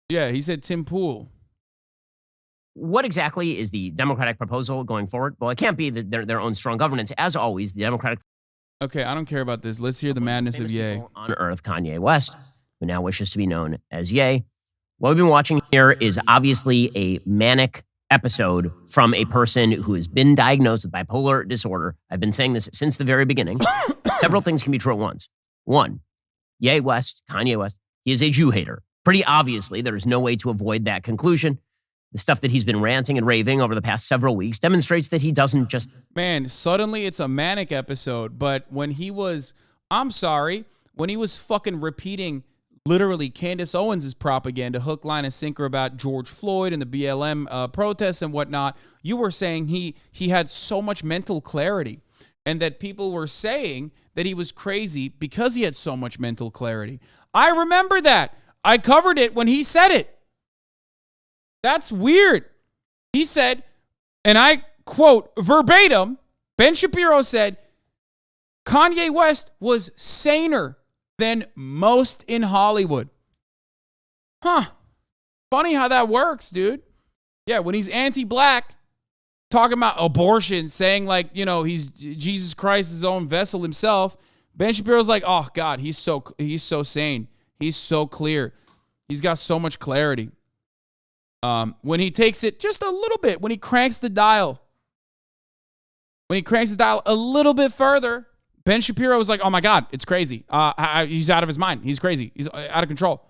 Yeah, he said Tim Pool. What exactly is the Democratic proposal going forward? Well, it can't be their own strong governance. As always, the Democratic. Okay, I don't care about this. Let's hear the madness of Ye. On Earth, Kanye West, who now wishes to be known as Ye. What we've been watching here is obviously a manic episode from a person who has been diagnosed with bipolar disorder. I've been saying this since the very beginning. Several things can be true at once. One, Ye West, Kanye West, he is a Jew hater. Pretty obviously, there is no way to avoid that conclusion. The stuff that he's been ranting and raving over the past several weeks demonstrates that he doesn't just... Man, suddenly it's a manic episode, but when he was, when he was fucking repeating literally Candace Owens' propaganda, hook, line, and sinker about George Floyd and the BLM protests and whatnot, you were saying he had so much mental clarity and that people were saying that he was crazy because he had so much mental clarity. I remember that. I covered it when he said it. That's weird. He said, and I quote verbatim, Ben Shapiro said, Kanye West was saner than most in Hollywood. Huh. Funny how that works, dude. Yeah, when he's anti-black, talking about abortion, saying like, you know, he's Jesus Christ, his own vessel himself, Ben Shapiro's like, oh God, he's so sane. He's so clear. He's got so much clarity. When he takes it just a little bit, when he cranks the dial a little bit further, Ben Shapiro was like, oh my God, it's crazy. He's out of his mind. He's crazy. He's out of control.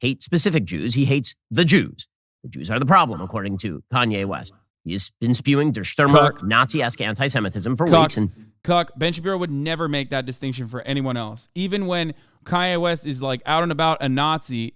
Hate specific Jews. He hates the Jews. The Jews are the problem, according to Kanye West. He has been spewing Der Stürmer, Nazi-esque anti-Semitism for weeks. Ben Shapiro would never make that distinction for anyone else. Even when Kanye West is like out and about a Nazi,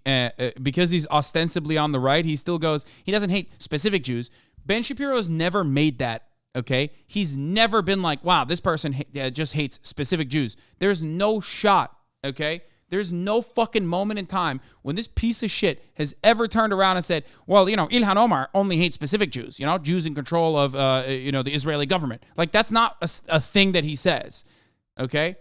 because he's ostensibly on the right, he still goes, he doesn't hate specific Jews. Ben Shapiro has never made that, okay? He's never been like, wow, this person just hates specific Jews. There's no shot, okay? There's no fucking moment in time when this piece of shit has ever turned around and said, well, you know, Ilhan Omar only hates specific Jews, you know, Jews in control of, you know, the Israeli government. Like, that's not a thing that he says, okay?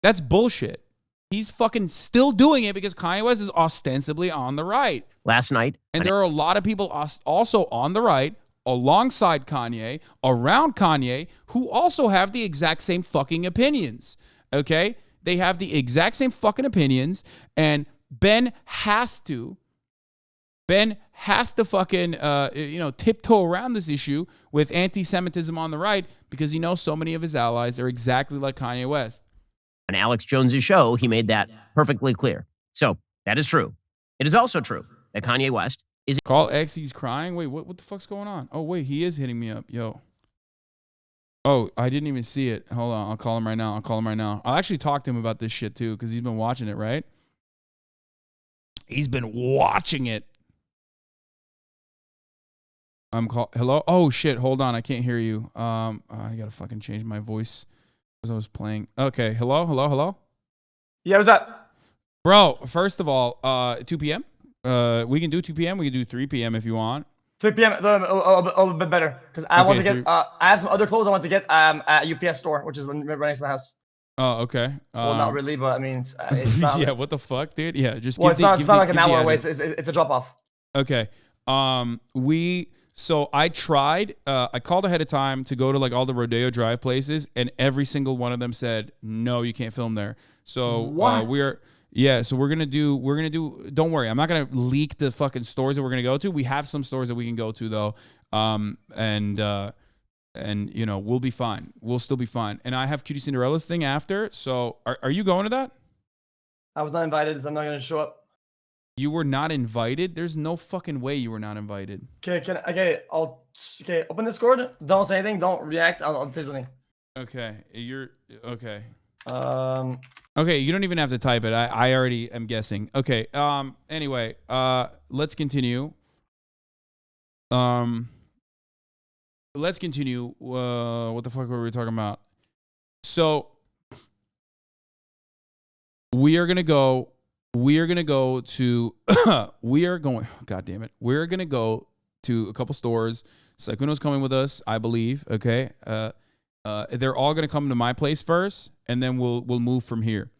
That's bullshit. He's fucking still doing it because Kanye West is ostensibly on the right. Last night. And there are a lot of people also on the right, alongside Kanye, around Kanye, who also have the exact same fucking opinions, okay? They have the exact same fucking opinions, and Ben has to fucking, you know, tiptoe around this issue with anti-Semitism on the right because he knows so many of his allies are exactly like Kanye West. On Alex Jones's show, he made that perfectly clear. So that is true. It is also true that Kanye West is... Call X, he's crying? Wait, what the fuck's going on? Oh, wait, he is hitting me up. Yo. Oh, I didn't even see it. Hold on. I'll call him right now. I'll actually talk to him about this shit, too, because he's been watching it, right? He's been watching it. Hello? Oh, shit. Hold on. I can't hear you. I got to fucking change my voice because I was playing. Okay. Hello? Yeah, what's up? Bro, first of all, 2 p.m.? We can do 2 p.m. We can do 3 p.m. if you want. 3 p.m. A little bit better because I want to get. I have some other clothes I want to get at UPS store, which is right next to the house. Oh, okay. Well, not really, but I mean, it's not, yeah. What the fuck, dude? Yeah, just. Well, it's not like an hour away. It's a drop off. Okay. So I tried. I called ahead of time to go to like all the Rodeo Drive places, and every single one of them said no, you can't film there. So so we're gonna do. Don't worry, I'm not gonna leak the fucking stores that we're gonna go to. We have some stores that we can go to though, and you know we'll be fine. We'll still be fine. And I have Cutie Cinderella's thing after. So are you going to that? I was not invited, so I'm not gonna show up. You were not invited? There's no fucking way you were not invited. Okay. Open Discord. Don't say anything. Don't react. I'll say something. Okay, you're okay. Okay, you don't even have to type it. I already am guessing. Okay. Anyway, let's continue. Let's continue. What the fuck were we talking about? So we're gonna go to God damn it. We're gonna go to a couple stores. Sakuno's coming with us, I believe. Okay. They're all gonna come to my place first, and then we'll move from here.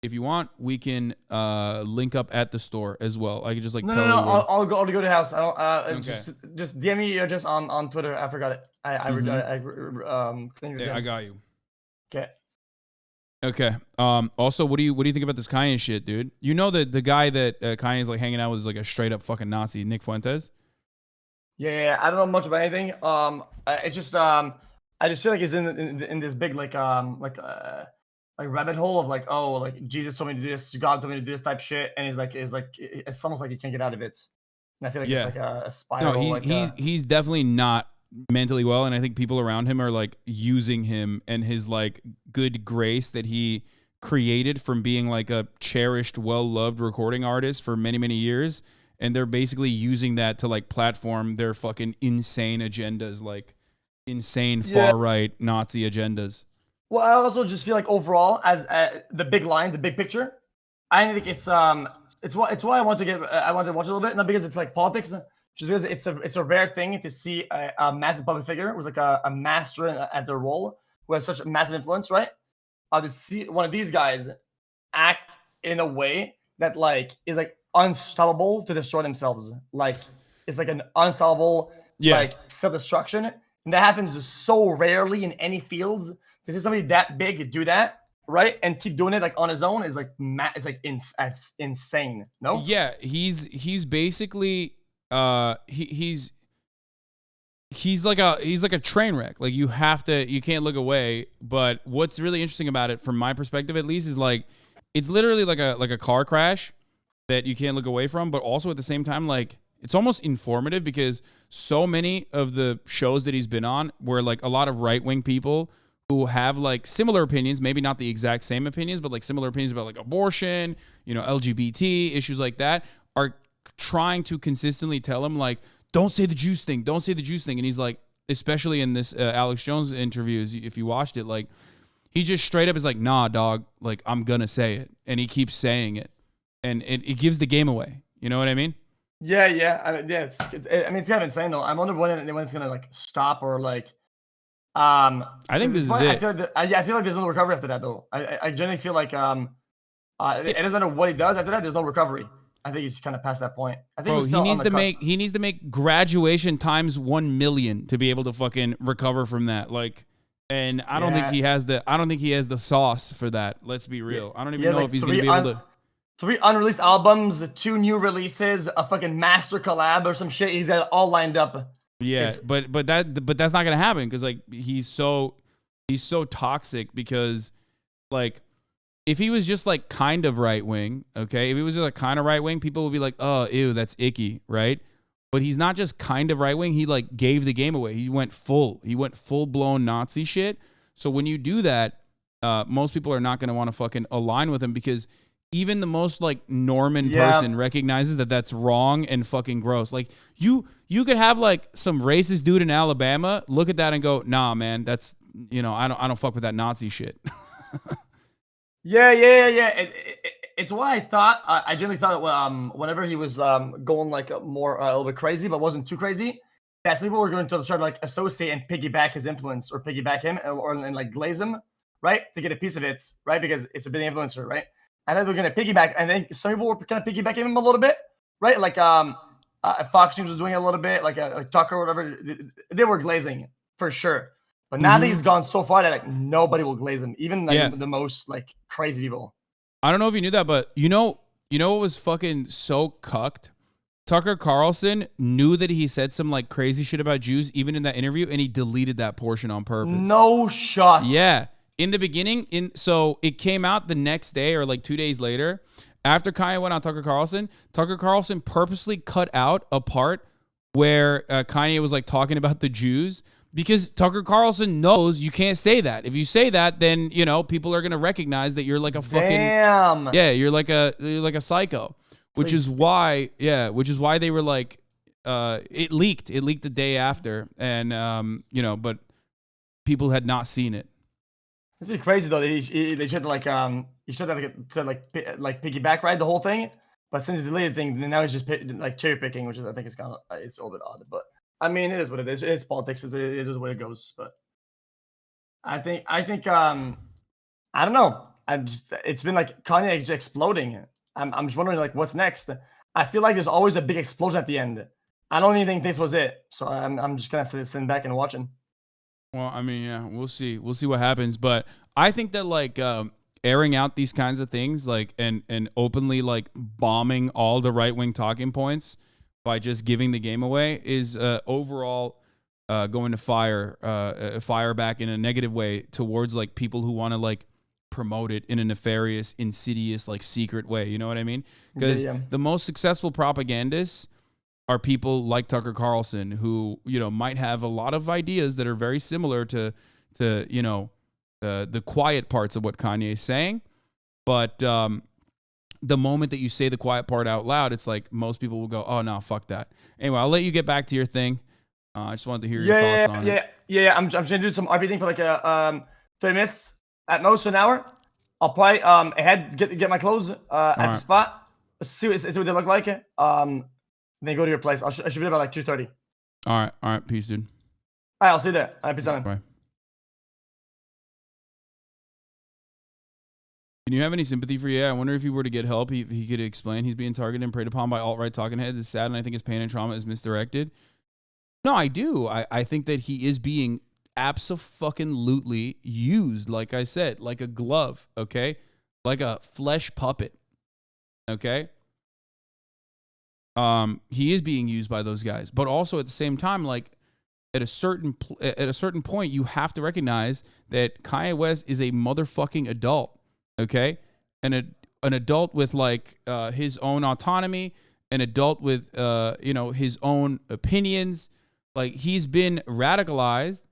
if you want, we can link up at the store as well. I could just like No, tell no, no. you. I'll go to the house. I don't. Okay. Just DM me or just on Twitter. I forgot it. Cleaned your Yeah, I DMs. got you. Okay. Okay. Also, what do you think about this Kanye shit, dude? You know that the guy that Kanye's like hanging out with is like a straight up fucking Nazi, Nick Fuentes. Yeah. I don't know much about anything. It's just I just feel like he's in this big like rabbit hole of like, oh, like Jesus told me to do this, God told me to do this type shit, and it's almost like he can't get out of it. And I feel like it's like a spiral. No, he's definitely not mentally well, and I think people around him are like using him and his like good grace that he created from being like a cherished, well-loved recording artist for many, many years, and they're basically using that to like platform their fucking insane agendas, like insane far-right Nazi agendas. Well, I also just feel like overall, as the big line, the big picture, I think it's why I want to watch a little bit, not because it's like politics, just because it's a rare thing to see a massive public figure who's like a master at their role, who has such a massive influence, right? To see one of these guys act in a way that like is like unstoppable to destroy themselves, like it's like an unstoppable like self-destruction, and that happens so rarely in any fields. To see somebody that big do that, right, and keep doing it like on his own is like insane. No. Yeah, he's basically he's like a train wreck. Like you can't look away. But what's really interesting about it, from my perspective at least, is like it's literally like a car crash that you can't look away from. But also at the same time, like it's almost informative, because so many of the shows that he's been on were like a lot of right-wing people who have like similar opinions, maybe not the exact same opinions, but like similar opinions about like abortion, LGBT issues like that, are trying to consistently tell him like, don't say the juice thing, don't say the juice thing. And he's like, especially in this Alex Jones interview, if you watched it, like he just straight up is like, nah, dog, like I'm gonna say it. And he keeps saying it. And it gives the game away. You know what I mean? Yeah. It's kind of insane though. I'm wondering when it's gonna like stop or like. I think this is it. I feel like there's no recovery after that though. I generally feel like it doesn't matter what he does after that. There's no recovery. I think he's kind of past that point. I think he needs to make graduation times 1 million to be able to fucking recover from that. Like, and I don't think he has the sauce for that. Let's be real. I don't even know if he's gonna be able to. 3 unreleased albums, 2 new releases, a fucking master collab or some shit. He's got it all lined up. Yeah, but that's not gonna happen, because like he's so toxic, because like if he was just like kind of right wing, okay, if he was just like kind of right wing, people would be like, oh, ew, that's icky, right? But he's not just kind of right wing. He like gave the game away. He went full blown Nazi shit. So when you do that, most people are not gonna want to fucking align with him, because even the most like Norman person recognizes that that's wrong and fucking gross. Like you could have like some racist dude in Alabama look at that and go, nah, man, that's, I don't fuck with that Nazi shit. Yeah. It's why I generally thought that whenever he was going like more a little bit crazy, but wasn't too crazy, that some people were going to try to like associate and piggyback his influence or piggyback him and like glaze him, right, to get a piece of it, right, because it's a big influencer, right. And then they're going to piggyback, and then some people were kind of piggybacking him a little bit, right? Like Fox News was doing it a little bit, like Tucker or whatever. They were glazing for sure. But now that he's gone so far that like nobody will glaze him, even like the most like crazy people. I don't know if you knew that, but you know what was fucking so cucked? Tucker Carlson knew that he said some like crazy shit about Jews even in that interview, and he deleted that portion on purpose. No shot. Yeah. In the beginning, so it came out the next day or like 2 days later, after Kanye went on Tucker Carlson purposely cut out a part where Kanye was like talking about the Jews, because Tucker Carlson knows you can't say that. If you say that, then people are gonna recognize that you're like a fucking you're like a psycho, which is why they were like it leaked the day after, and but people had not seen it. It's pretty crazy though. They should piggyback ride the whole thing, but since he deleted the thing, then now he's just like cherry picking, which is I think it's kind of it's a little bit odd. But I mean, it is what it is. It's politics. It is the way it goes. But I think I don't know. it's been like Kanye just exploding. I'm just wondering like what's next. I feel like there's always a big explosion at the end. I don't even think this was it. So I'm just gonna sitting back and watching. Well, I mean, yeah, we'll see. We'll see what happens. But I think that like airing out these kinds of things, like and openly like bombing all the right wing talking points by just giving the game away is overall going to fire back in a negative way towards like people who want to like promote it in a nefarious, insidious, like secret way. You know what I mean? Because the most successful propagandists are people like Tucker Carlson who, you know, might have a lot of ideas that are very similar to you know, the quiet parts of what Kanye is saying. But the moment that you say the quiet part out loud, it's like most people will go, oh, no, fuck that. Anyway, I'll let you get back to your thing. I just wanted to hear your thoughts on it. Yeah. I'm just going to do some RP thing for like 30 minutes at most, an hour. I'll probably get my clothes at the spot. See what they look like. Then go to your place. I should be there by like 2:30. All right. Peace, dude. All right, I'll see you there. All right, peace out. Bye. Can you have any sympathy for I wonder if he were to get help, he could explain he's being targeted and preyed upon by alt-right talking heads. It's sad, and I think his pain and trauma is misdirected. No, I do. I think that he is being abso-fucking-lutely used, like I said, like a glove, okay? Like a flesh puppet, okay? He is being used by those guys. But also at the same time, like, at a certain point, you have to recognize that Kanye West is a motherfucking adult, okay? An adult with, like, his own autonomy, an adult with, you know, his own opinions. Like, he's been radicalized.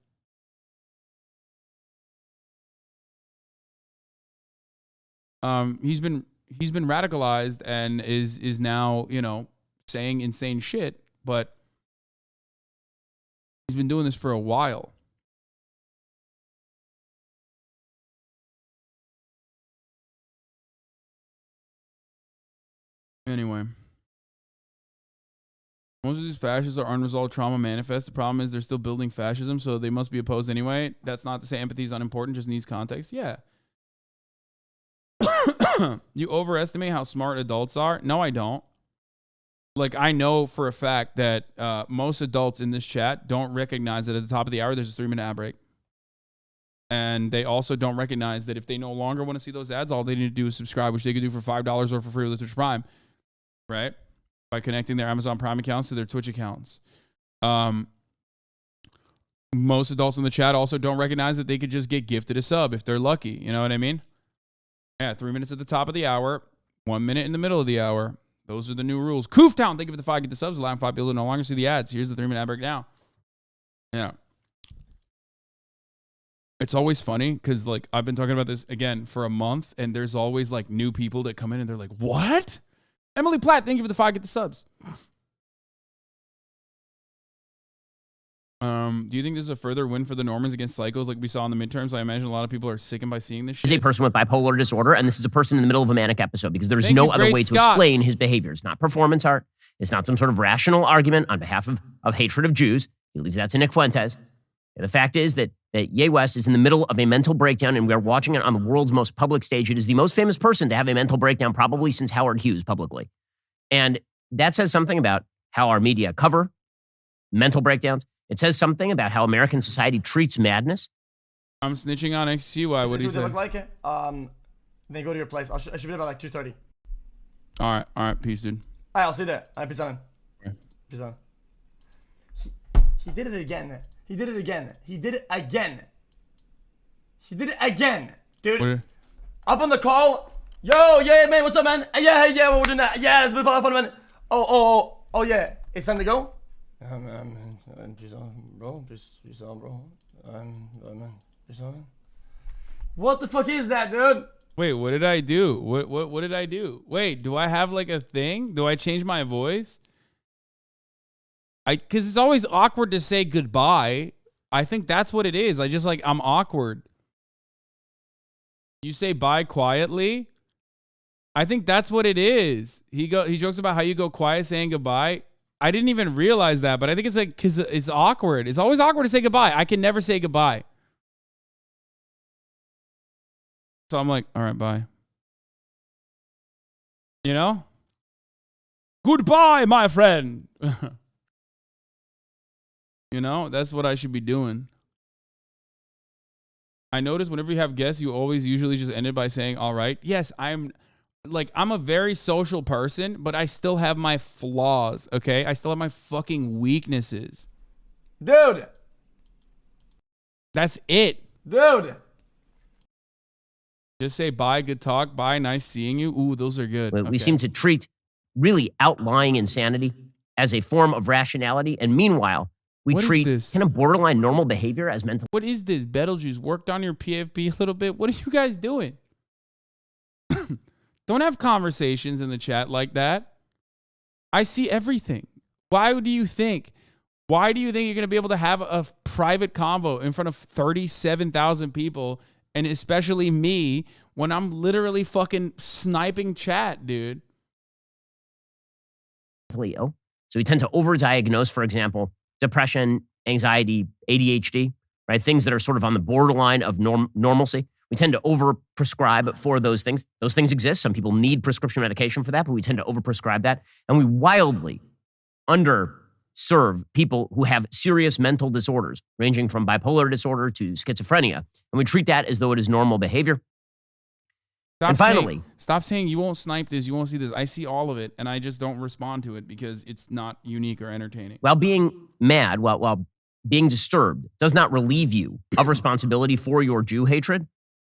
He's been radicalized and is now, you know, saying insane shit, but he's been doing this for a while. Anyway. Most of these fascists are unresolved trauma manifests. The problem is they're still building fascism, so they must be opposed anyway. That's not to say empathy is unimportant, just needs context. Yeah. You overestimate how smart adults are? No, I don't. Like, I know for a fact that most adults in this chat don't recognize that at the top of the hour, there's a 3-minute ad break. And they also don't recognize that if they no longer want to see those ads, all they need to do is subscribe, which they could do for $5 or for free with the Twitch Prime, right? By connecting their Amazon Prime accounts to their Twitch accounts. Most adults in the chat also don't recognize that they could just get gifted a sub if they're lucky. You know what I mean? Yeah, 3 minutes at the top of the hour, 1 minute in the middle of the hour. Those are the new rules. Kooftown, thank you for the 5. Get the subs, allowing 5 people to no longer see the ads. Here's the 3-minute ad break now. Yeah. It's always funny because, like, I've been talking about this, again, for a month, and there's always, like, new people that come in and they're like, what? Emily Platt, thank you for the 5. Get the subs. Do you think this is a further win for the Normans against psychos like we saw in the midterms? I imagine a lot of people are sickened by seeing this shit. This is a person with bipolar disorder, and this is a person in the middle of a manic episode because there's no other way to explain his behavior. It's not performance art. It's not some sort of rational argument on behalf of hatred of Jews. He leaves that to Nick Fuentes. And the fact is that Ye West is in the middle of a mental breakdown, and we are watching it on the world's most public stage. It is the most famous person to have a mental breakdown probably since Howard Hughes publicly. And that says something about how our media cover mental breakdowns. It says something about how American society treats madness. I'm snitching on XCY. What do you say? Look like it. Then go to your place. I should be there by like 2:30. All right. Peace, dude. All right, I'll see you there. All right, peace out. Okay. Peace out. He did it again. He did it again. He did it again. He did it again, dude. Up on the call. Yo, yeah, man. What's up, man? Yeah. We're doing that. Yeah, it's been fun, man. Oh, yeah. It's time to go. Peace out, bro. Peace out, bro. Man. Peace out. What the fuck is that, dude? Wait, what did I do? What did I do? Wait, do I have like a thing? Do I change my voice? Because it's always awkward to say goodbye. I think that's what it is. I'm awkward. You say bye quietly. I think that's what it is. He jokes about how you go quiet saying goodbye. I didn't even realize that, but I think it's like because it's awkward. It's always awkward to say goodbye. I can never say goodbye. So I'm like, all right, bye. You know? Goodbye, my friend. You know, that's what I should be doing. I notice whenever you have guests, you always usually just end it by saying, all right. Yes, I'm a very social person, but I still have my flaws, okay? I still have my fucking weaknesses. Dude. That's it. Dude. Just say bye, good talk, bye, nice seeing you. Ooh, those are good. We seem to treat really outlying insanity as a form of rationality, and meanwhile, we treat kind of borderline normal behavior as mental. What is this? Betelgeuse, worked on your PFP a little bit? What are you guys doing? Don't have conversations in the chat like that. I see everything. Why do you think you're going to be able to have a private convo in front of 37,000 people, and especially me, when I'm literally fucking sniping chat, dude? Mentally ill. So we tend to overdiagnose, for example, depression, anxiety, ADHD, right? Things that are sort of on the borderline of normalcy. We tend to overprescribe for those things. Those things exist. Some people need prescription medication for that, but we tend to overprescribe that. And we wildly underserve people who have serious mental disorders, ranging from bipolar disorder to schizophrenia. And we treat that as though it is normal behavior. Stop saying you won't snipe this, you won't see this. I see all of it, and I just don't respond to it because it's not unique or entertaining. While being mad, while being disturbed, does not relieve you of responsibility for your Jew hatred.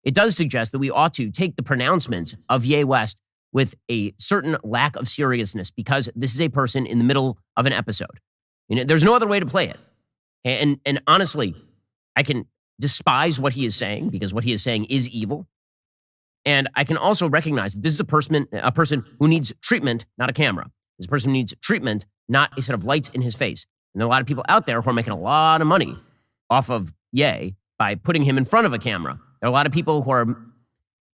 It does suggest that we ought to take the pronouncements of Ye West with a certain lack of seriousness, because this is a person in the middle of an episode. You know, there's no other way to play it. And honestly, I can despise what he is saying, because what he is saying is evil. And I can also recognize that this is a person who needs treatment, not a camera. This person needs treatment, not a set of lights in his face. And there are a lot of people out there who are making a lot of money off of Ye by putting him in front of a camera. There are a lot of people who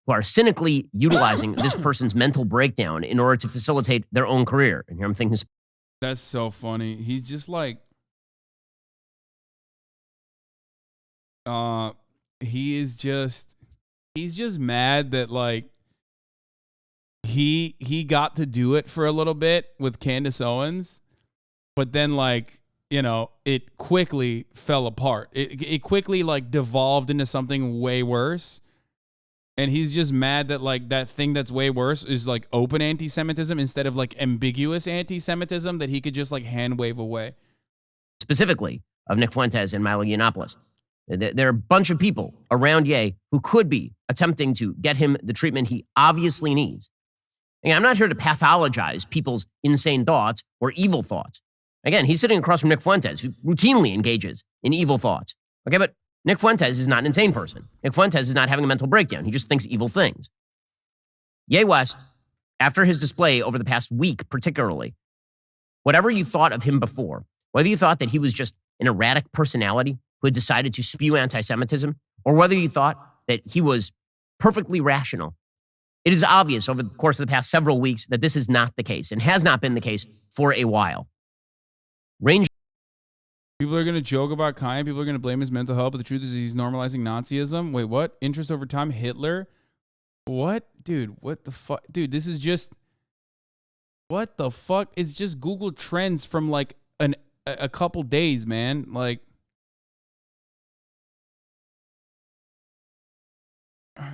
are cynically utilizing this person's mental breakdown in order to facilitate their own career. And here I'm thinking, that's so funny. He's just like, he's just mad that like he got to do it for a little bit with Candace Owens, but then like, you know, it quickly fell apart. It quickly like devolved into something way worse. And he's just mad that like that thing that's way worse is like open anti-Semitism instead of like ambiguous anti-Semitism that he could just like hand wave away. Specifically of Nick Fuentes and Milo Yiannopoulos. There are a bunch of people around Ye who could be attempting to get him the treatment he obviously needs. And I'm not here to pathologize people's insane thoughts or evil thoughts. Again, he's sitting across from Nick Fuentes, who routinely engages in evil thoughts. Okay, but Nick Fuentes is not an insane person. Nick Fuentes is not having a mental breakdown. He just thinks evil things. Ye West, after his display over the past week particularly, whatever you thought of him before, whether you thought that he was just an erratic personality who had decided to spew anti-Semitism, or whether you thought that he was perfectly rational, it is obvious over the course of the past several weeks that this is not the case and has not been the case for a while. People are going to joke about Kanye. People are going to blame his mental health, but the truth is he's normalizing Nazism. Wait, what? Interest over time? Hitler? What? Dude, what the fuck? Dude, this is just... What the fuck? It's just Google Trends from like a couple days, man. Like...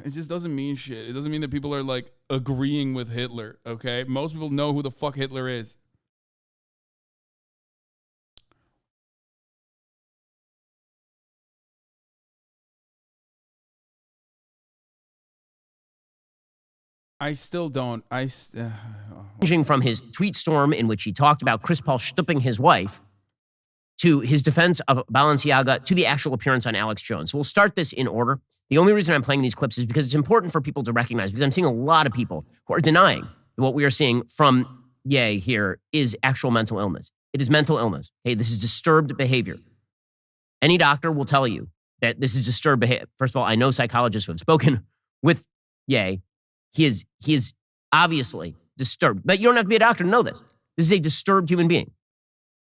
It just doesn't mean shit. It doesn't mean that people are like agreeing with Hitler, okay? Most people know who the fuck Hitler is. I still don't. Ranging from his tweet storm in which he talked about Chris Paul stooping his wife, to his defense of Balenciaga, to the actual appearance on Alex Jones. So we'll start this in order. The only reason I'm playing these clips is because it's important for people to recognize, because I'm seeing a lot of people who are denying that what we are seeing from Ye here is actual mental illness. It is mental illness. Hey, this is disturbed behavior. Any doctor will tell you that this is disturbed behavior. First of all, I know psychologists who have spoken with Ye. He is obviously disturbed. But you don't have to be a doctor to know this. This is a disturbed human being.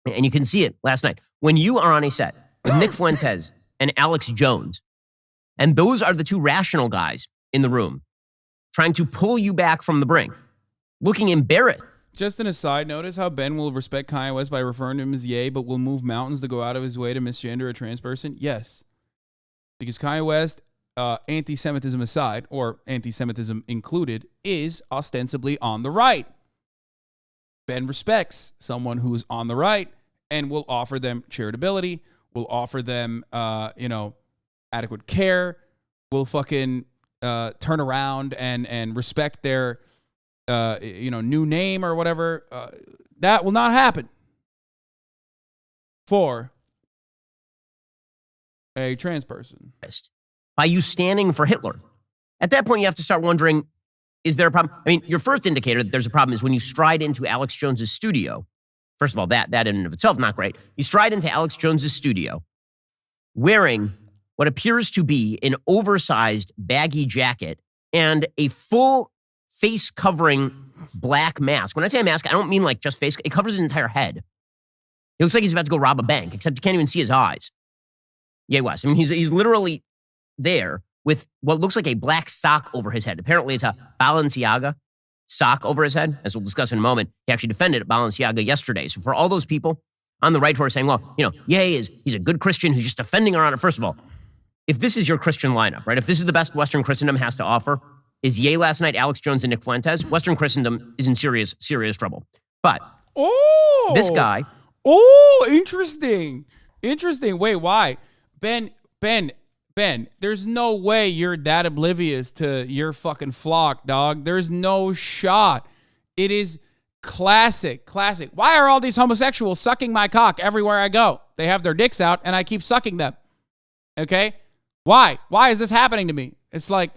And you can see it last night. When you are on a set with Nick Fuentes and Alex Jones, and those are the two rational guys in the room, trying to pull you back from the brink, looking embarrassed. Just an aside, notice how Ben will respect Kanye West by referring to him as Ye, but will move mountains to go out of his way to misgender a trans person? Yes. Because Kanye West, anti-Semitism aside, or anti-Semitism included, is ostensibly on the right. Ben respects someone who is on the right and will offer them charitability, will offer them, adequate care, will fucking turn around and respect their, new name or whatever. That will not happen for a trans person. By you standing for Hitler. At that point, you have to start wondering, is there a problem? I mean, your first indicator that there's a problem is when you stride into Alex Jones's studio. First of all, that in and of itself, not great. You stride into Alex Jones's studio wearing what appears to be an oversized baggy jacket and a full face covering black mask. When I say a mask, I don't mean like just face. It covers his entire head. It looks like he's about to go rob a bank, except you can't even see his eyes. Ye West. I mean, he's literally there with what looks like a black sock over his head. Apparently, it's a Balenciaga sock over his head, as we'll discuss in a moment. He actually defended Balenciaga yesterday. So for all those people on the right who are saying, well, he's a good Christian who's just defending our honor. First of all, if this is your Christian lineup, right? If this is the best Western Christendom has to offer, is Ye last night, Alex Jones, and Nick Fuentes, Western Christendom is in serious, serious trouble. But this guy. Oh, interesting. Wait, why? Ben, there's no way you're that oblivious to your fucking flock, dog. There's no shot. It is classic. Why are all these homosexuals sucking my cock everywhere I go? They have their dicks out and I keep sucking them. Okay? Why? Why is this happening to me? It's like,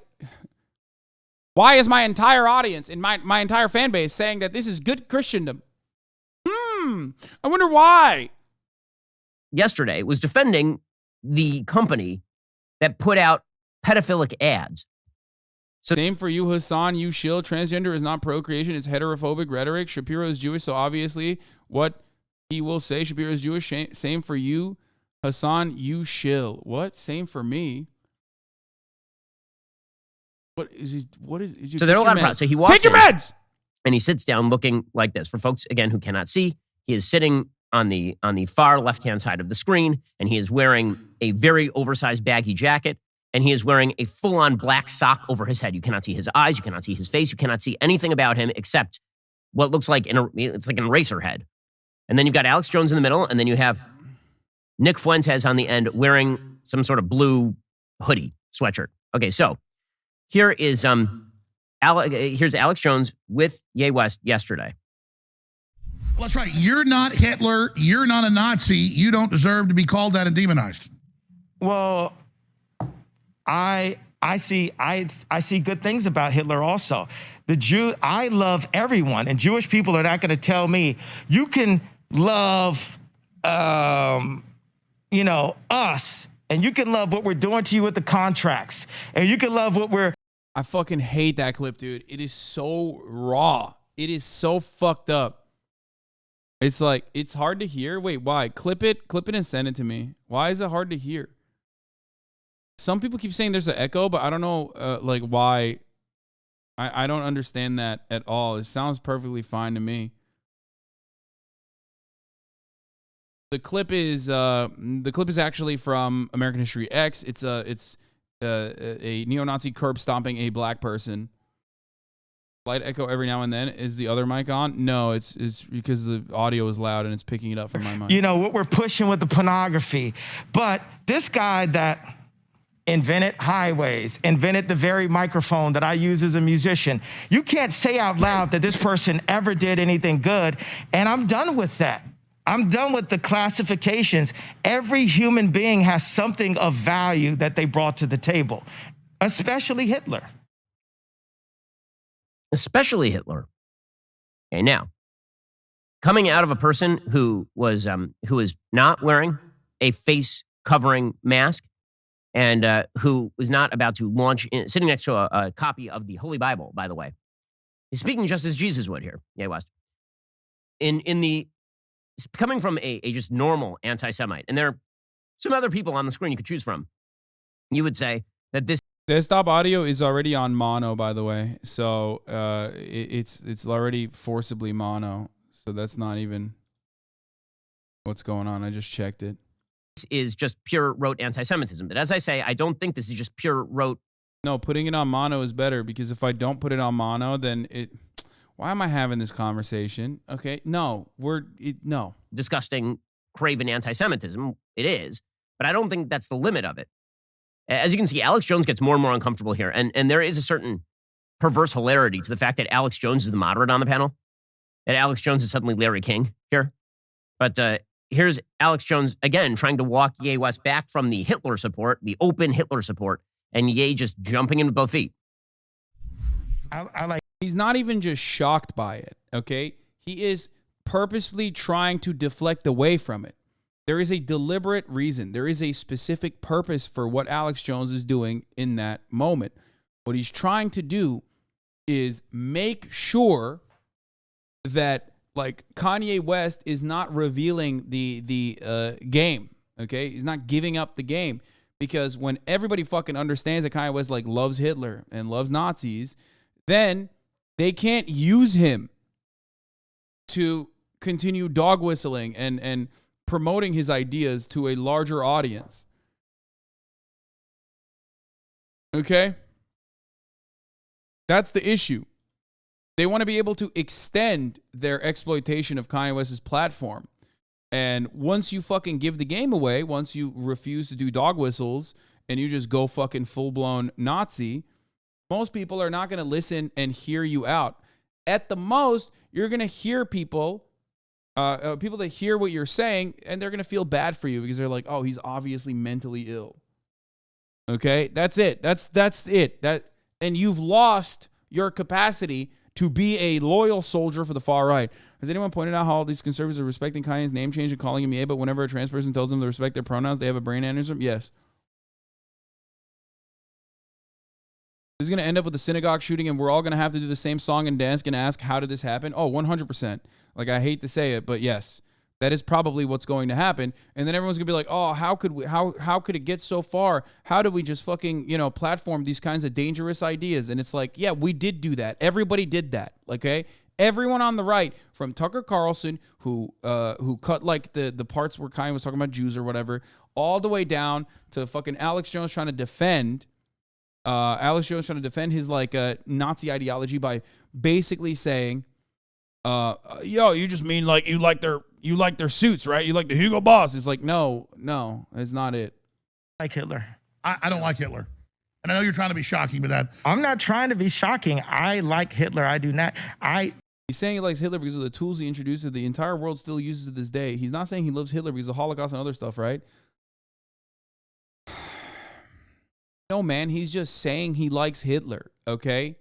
why is my entire audience and my entire fan base saying that this is good Christendom? I wonder why. Yesterday was defending the company that put out pedophilic ads. So, same for you, Hasan. You shill. Transgender is not procreation. It's heterophobic rhetoric. Shapiro is Jewish, so obviously what he will say, Shapiro is Jewish. Same for you, Hasan. You shill. What? Same for me. What is he? What is? So there are a lot of problems. So he walks Take your meds! And he sits down looking like this. For folks, again, who cannot see, he is sitting on the far left-hand side of the screen, and he is wearing a very oversized baggy jacket, and he is wearing a full-on black sock over his head. You cannot see his eyes, you cannot see his face, you cannot see anything about him except what looks like it's like an eraser head. And then you've got Alex Jones in the middle, and then you have Nick Fuentes on the end wearing some sort of blue hoodie sweatshirt. Okay, so here is here's Alex Jones with Ye West yesterday. Well, that's right. You're not Hitler. You're not a Nazi. You don't deserve to be called that and demonized. Well, I see good things about Hitler also. I love everyone, and Jewish people are not going to tell me you can love us, and you can love what we're doing to you with the contracts, and you can love what we're. I fucking hate that clip, dude. It is so raw. It is so fucked up. It's like, it's hard to hear. Wait, why? Clip it and send it to me. Why is it hard to hear? Some people keep saying there's an echo, but I don't know, why. I don't understand that at all. It sounds perfectly fine to me. The clip is actually from American History X. It's a neo-Nazi curb stomping a black person. Slight echo every now and then. Is the other mic on? No, it's because the audio is loud and it's picking it up from my mic. What we're pushing with the pornography. But this guy that invented highways, invented the very microphone that I use as a musician, you can't say out loud that this person ever did anything good. And I'm done with that. I'm done with the classifications. Every human being has something of value that they brought to the table, especially Hitler. Especially Hitler. Okay, now, coming out of a person who is not wearing a face covering mask and who is not about to launch, sitting next to a copy of the Holy Bible, by the way, he's speaking just as Jesus would here, Ye West. Coming from a just normal anti-Semite, and there are some other people on the screen you could choose from, you would say that this Desktop audio is already on mono, by the way. So it's already forcibly mono. So that's not even what's going on. I just checked it. This is just pure rote anti-Semitism. But as I say, I don't think this is just pure rote. No, putting it on mono is better because if I don't put it on mono, then it. Why am I having this conversation? Okay, no, no. Disgusting, craven anti-Semitism. It is, but I don't think that's the limit of it. As you can see, Alex Jones gets more and more uncomfortable here, and there is a certain perverse hilarity to the fact that Alex Jones is the moderate on the panel, that Alex Jones is suddenly Larry King here. But here's Alex Jones again trying to walk Ye West back from the Hitler support, the open Hitler support, and Ye just jumping in with both feet. I like. He's not even just shocked by it, okay? He is purposefully trying to deflect away from it. There is a deliberate reason. There is a specific purpose for what Alex Jones is doing in that moment. What he's trying to do is make sure that, like, Kanye West is not revealing the game, okay? He's not giving up the game. Because when everybody fucking understands that Kanye West, like, loves Hitler and loves Nazis, then they can't use him to continue dog whistling and promoting his ideas to a larger audience. Okay? That's the issue. They want to be able to extend their exploitation of Kanye West's platform. And once you fucking give the game away, once you refuse to do dog whistles and you just go fucking full-blown Nazi, most people are not going to listen and hear you out. At the most, you're going to hear people that hear what you're saying, and they're going to feel bad for you because they're like, oh, he's obviously mentally ill. Okay? That's it. That's it. And you've lost your capacity to be a loyal soldier for the far right. Has anyone pointed out how all these conservatives are respecting Kanye's name change and calling him Ye, but whenever a trans person tells them to respect their pronouns, they have a brain aneurysm? Yes. This is going to end up with a synagogue shooting, and we're all going to have to do the same song and dance and ask, how did this happen? Oh, 100%. Like, I hate to say it, but yes, that is probably what's going to happen. And then everyone's going to be like, oh, how could it get so far? How do we just fucking, platform these kinds of dangerous ideas? And it's like, yeah, we did do that. Everybody did that. Okay? Everyone on the right, from Tucker Carlson, who cut like the parts where Kanye was talking about Jews or whatever, all the way down to fucking Alex Jones trying to defend his like Nazi ideology by basically saying, yo, you just mean like you like their suits, right? You like the Hugo Boss. It's like, no, it's not it. Like Hitler. I don't like Hitler. And I know you're trying to be shocking with that. I'm not trying to be shocking. I like Hitler. I do not. He's saying he likes Hitler because of the tools he introduced that the entire world still uses to this day. He's not saying he loves Hitler because of the Holocaust and other stuff, right? No, man, he's just saying he likes Hitler, okay?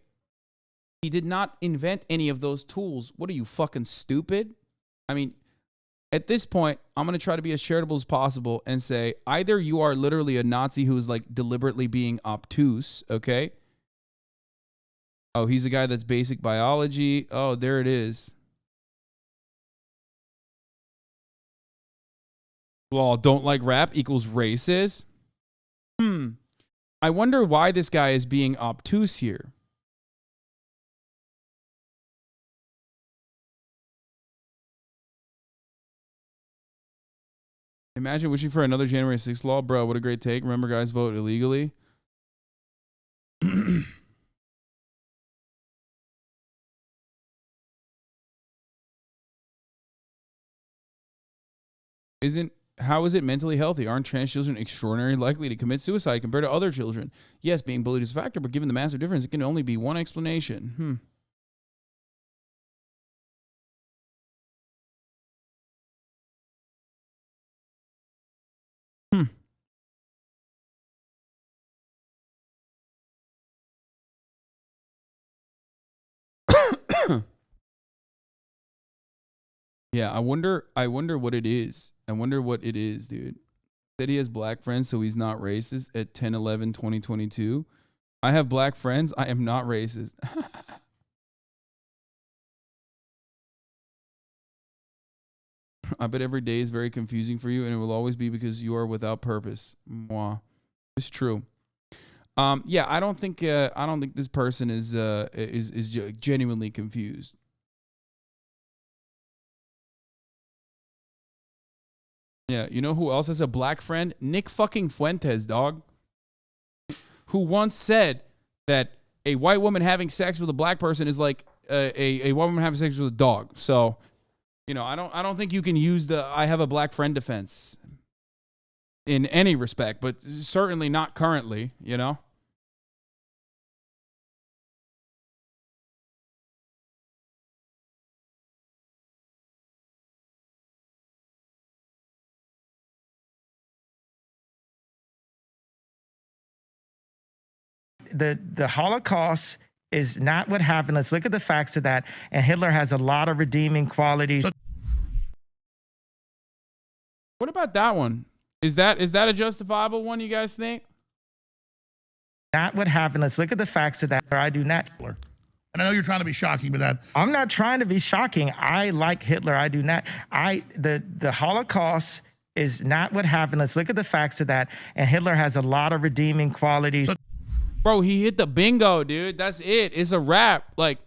He did not invent any of those tools. What are you, fucking stupid? I mean, at this point, I'm going to try to be as charitable as possible and say, either you are literally a Nazi who is like deliberately being obtuse, okay? Oh, he's a guy that's basic biology. Oh, there it is. Well, don't like rap equals racist. I wonder why this guy is being obtuse here. Imagine wishing for another January 6th law. Bro, what a great take. Remember, guys vote illegally. How is it mentally healthy? Aren't trans children extraordinarily likely to commit suicide compared to other children? Yes, being bullied is a factor, but given the massive difference, it can only be one explanation. Yeah, I wonder what it is. I wonder what it is, dude. Said he has black friends, so he's not racist at 10/11/2022. I have black friends. I am not racist. I bet every day is very confusing for you, and it will always be because you are without purpose. Mwah. It's true. Yeah, I don't think this person is genuinely confused. Yeah, you know who else has a black friend? Nick fucking Fuentes, dog. Who once said that a white woman having sex with a black person is like a white woman having sex with a dog. So, you know, I don't think you can use the I have a black friend defense in any respect, but certainly not currently, you know? The Holocaust is not what happened. Let's look at the facts of that. And Hitler has a lot of redeeming qualities. What about that one? Is that a justifiable one, you guys think? Not what happened. Let's look at the facts of that. I do not. And I know you're trying to be shocking with that. I'm not trying to be shocking. I like Hitler. I do not. The Holocaust is not what happened. Let's look at the facts of that. And Hitler has a lot of redeeming qualities. Bro, he hit the bingo, dude. That's it. It's a wrap. Like,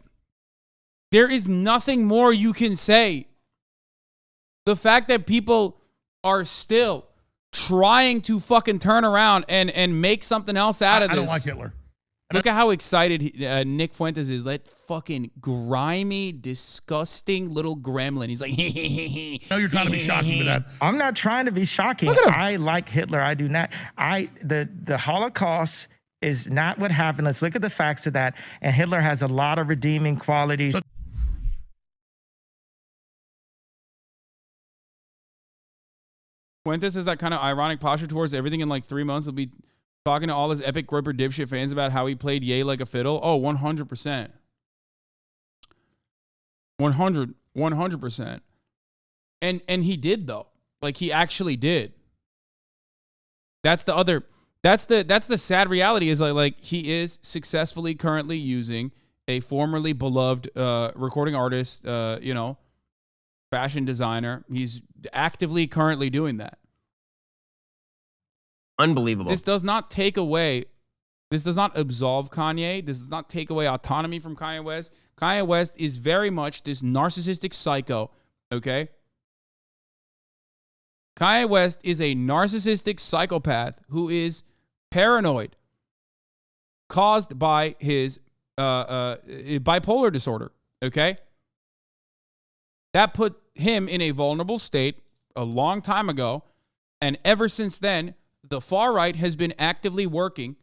there is nothing more you can say. The fact that people are still trying to fucking turn around and make something else out of this. I don't like Hitler. Look at how excited Nick Fuentes is. That fucking grimy, disgusting little gremlin. He's like, I know you're trying to be shocking with that. I'm not trying to be shocking. Look at him. I like Hitler. I do not. The Holocaust is not what happened. Let's look at the facts of that. And Hitler has a lot of redeeming qualities. Fuentes has that kind of ironic posture towards everything. In like 3 months, he'll be talking to all his epic Groper dipshit fans about how he played Ye like a fiddle. Oh, 100%. 100%. And he did, though. Like, he actually did. That's the sad reality is like he is successfully currently using a formerly beloved recording artist, fashion designer. He's actively currently doing that. Unbelievable. This does not absolve Kanye. This does not take away autonomy from Kanye West. Kanye West is very much this narcissistic psycho, okay? Kanye West is a narcissistic psychopath who is paranoid, caused by his bipolar disorder, okay? That put him in a vulnerable state a long time ago, and ever since then, the far right has been actively working,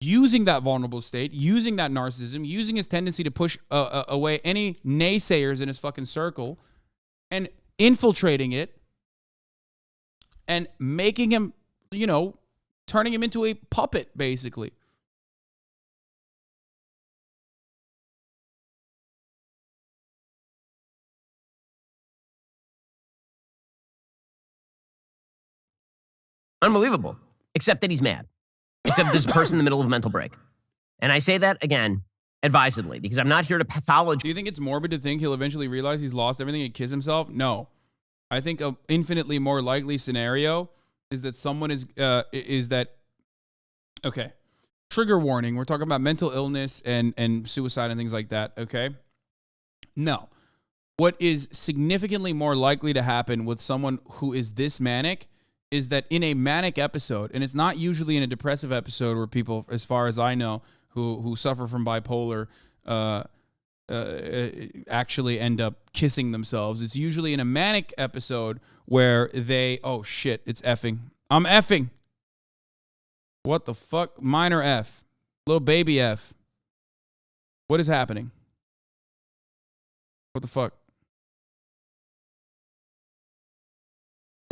using that vulnerable state, using that narcissism, using his tendency to push away any naysayers in his fucking circle, and infiltrating it, and making him, turning him into a puppet, basically. Unbelievable. Except that he's mad. Except there's a person in the middle of a mental break. And I say that, again, advisedly, because I'm not here to pathologize. Do you think it's morbid to think he'll eventually realize he's lost everything and kiss himself? No. I think an infinitely more likely scenario is that someone okay. Trigger warning. We're talking about mental illness and suicide and things like that, okay? No. What is significantly more likely to happen with someone who is this manic is that in a manic episode, and it's not usually in a depressive episode where people, as far as I know, who suffer from bipolar actually end up kissing themselves. It's usually in a manic episode where oh shit, it's effing. I'm effing. What the fuck? Minor F. Little baby F. What is happening? What the fuck?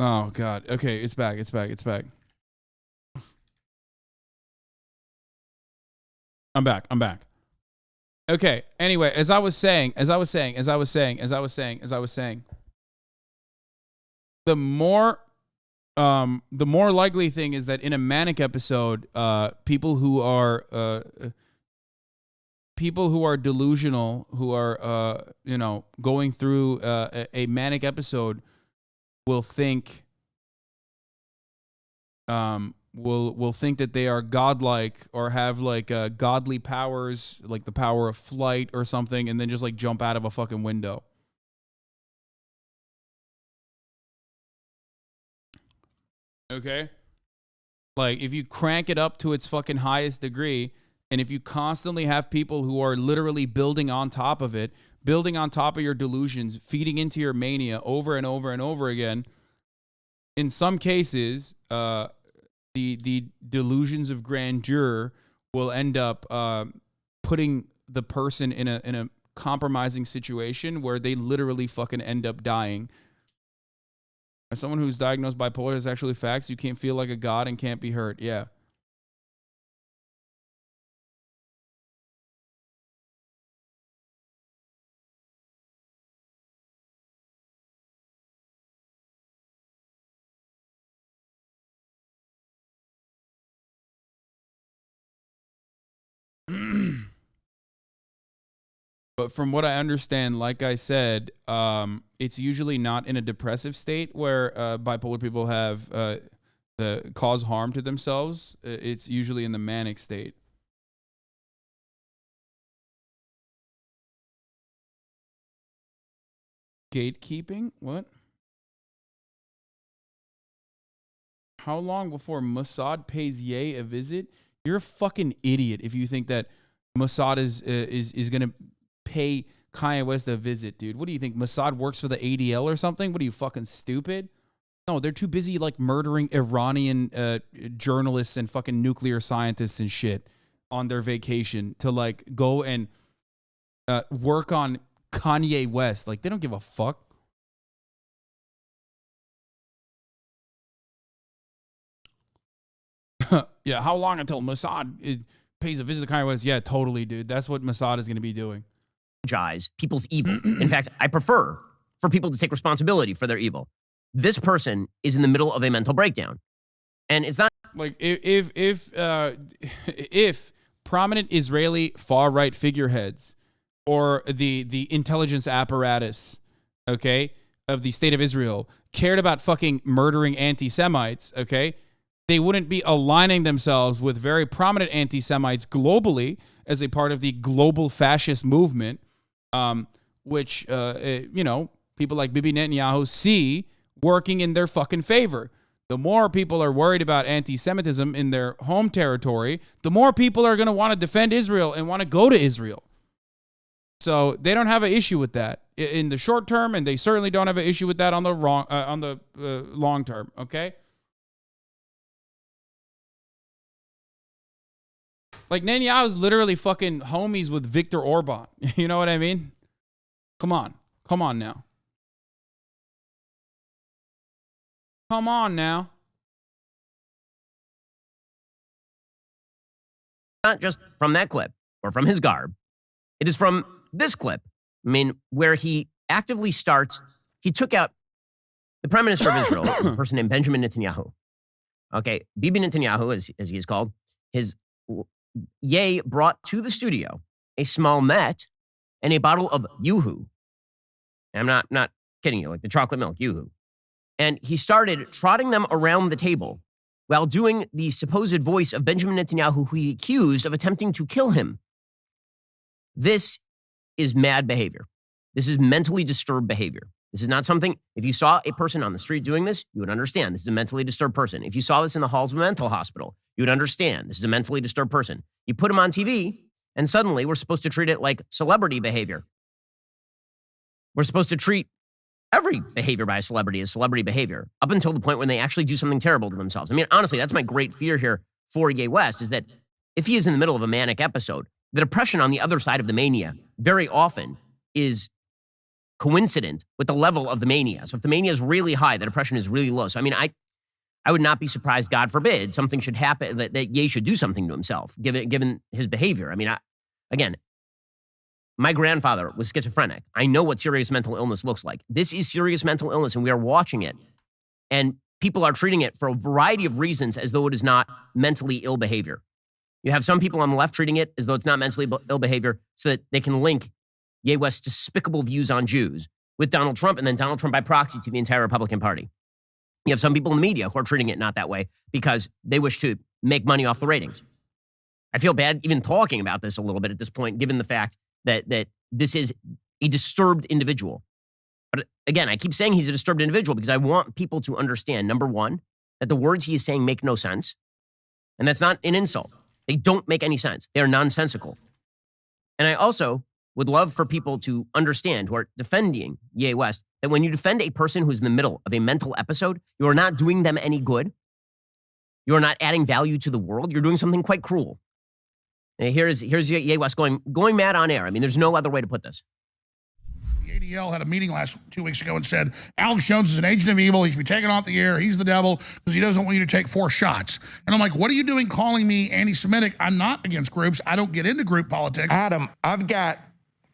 Oh, God. Okay, it's back. I'm back. Okay, anyway, as I was saying, the more likely thing is that in a manic episode, people who are delusional, who are going through a manic episode will think will think that they are godlike or have like godly powers, like the power of flight or something, and then just like jump out of a fucking window. Okay? Like, if you crank it up to its fucking highest degree, and if you constantly have people who are literally building on top of it, building on top of your delusions, feeding into your mania over and over and over again, in some cases, the delusions of grandeur will end up putting the person in a compromising situation where they literally fucking end up dying. As someone who's diagnosed bipolar, is actually facts. You can't feel like a god and can't be hurt. Yeah. But from what I understand, like I said, it's usually not in a depressive state where bipolar people have cause harm to themselves. It's usually in the manic state. Gatekeeping? What? How long before Mossad pays Ye a visit? You're a fucking idiot if you think that Mossad is gonna pay Kanye West a visit, dude. What do you think? Mossad works for the ADL or something? What are you, fucking stupid? No, they're too busy like murdering Iranian journalists and fucking nuclear scientists and shit on their vacation to like go and work on Kanye West. Like, they don't give a fuck. Yeah, how long until Mossad pays a visit to Kanye West? Yeah, totally, dude. That's what Mossad is going to be doing. People's evil. In fact, I prefer for people to take responsibility for their evil. This person is in the middle of a mental breakdown, and it's not like if prominent Israeli far right figureheads or the intelligence apparatus, okay, of the state of Israel cared about fucking murdering anti-Semites, okay, they wouldn't be aligning themselves with very prominent anti-Semites globally as a part of the global fascist movement, which, people like Bibi Netanyahu see working in their fucking favor. The more people are worried about anti-Semitism in their home territory, the more people are going to want to defend Israel and want to go to Israel. So they don't have an issue with that in the short term, and they certainly don't have an issue with that on the long term, okay? Like, Netanyahu's literally fucking homies with Viktor Orban. You know what I mean? Come on. Come on now. Come on now. Not just from that clip or from his garb. It is from this clip. I mean, where he actively starts, he took out the prime minister of Israel, is a person named Benjamin Netanyahu. Okay, Bibi Netanyahu, as he is called, Ye brought to the studio a small Met and a bottle of Yoo-hoo. And I'm not kidding you, like the chocolate milk, Yoo-hoo. And he started trotting them around the table while doing the supposed voice of Benjamin Netanyahu, who he accused of attempting to kill him. This is mad behavior. This is mentally disturbed behavior. This is not something, if you saw a person on the street doing this, you would understand this is a mentally disturbed person. If you saw this in the halls of a mental hospital, you would understand this is a mentally disturbed person. You put him on TV, and suddenly we're supposed to treat it like celebrity behavior. We're supposed to treat every behavior by a celebrity as celebrity behavior, up until the point when they actually do something terrible to themselves. I mean, honestly, that's my great fear here for Ye West, is that if he is in the middle of a manic episode, the depression on the other side of the mania very often is coincident with the level of the mania. So if the mania is really high, the depression is really low. So I mean, I would not be surprised, God forbid, something should happen, that Ye should do something to himself, given his behavior. I mean, again, my grandfather was schizophrenic. I know what serious mental illness looks like. This is serious mental illness, and we are watching it. And people are treating it for a variety of reasons as though it is not mentally ill behavior. You have some people on the left treating it as though it's not mentally ill behavior so that they can link Ye West's despicable views on Jews with Donald Trump, and then Donald Trump by proxy to the entire Republican Party. You have some people in the media who are treating it not that way because they wish to make money off the ratings. I feel bad even talking about this a little bit at this point, given the fact that this is a disturbed individual. But again, I keep saying he's a disturbed individual because I want people to understand, number one, that the words he is saying make no sense. And that's not an insult. They don't make any sense. They are nonsensical. And I also would love for people to understand, who are defending Ye West, that when you defend a person who's in the middle of a mental episode, you are not doing them any good. You are not adding value to the world. You're doing something quite cruel. And here's Ye West going mad on air. I mean, there's no other way to put this. The ADL had a meeting 2 weeks ago and said, Alex Jones is an agent of evil. He should be taken off the air. He's the devil because he doesn't want you to take 4 shots. And I'm like, what are you doing calling me anti-Semitic? I'm not against groups. I don't get into group politics. Adam, I've got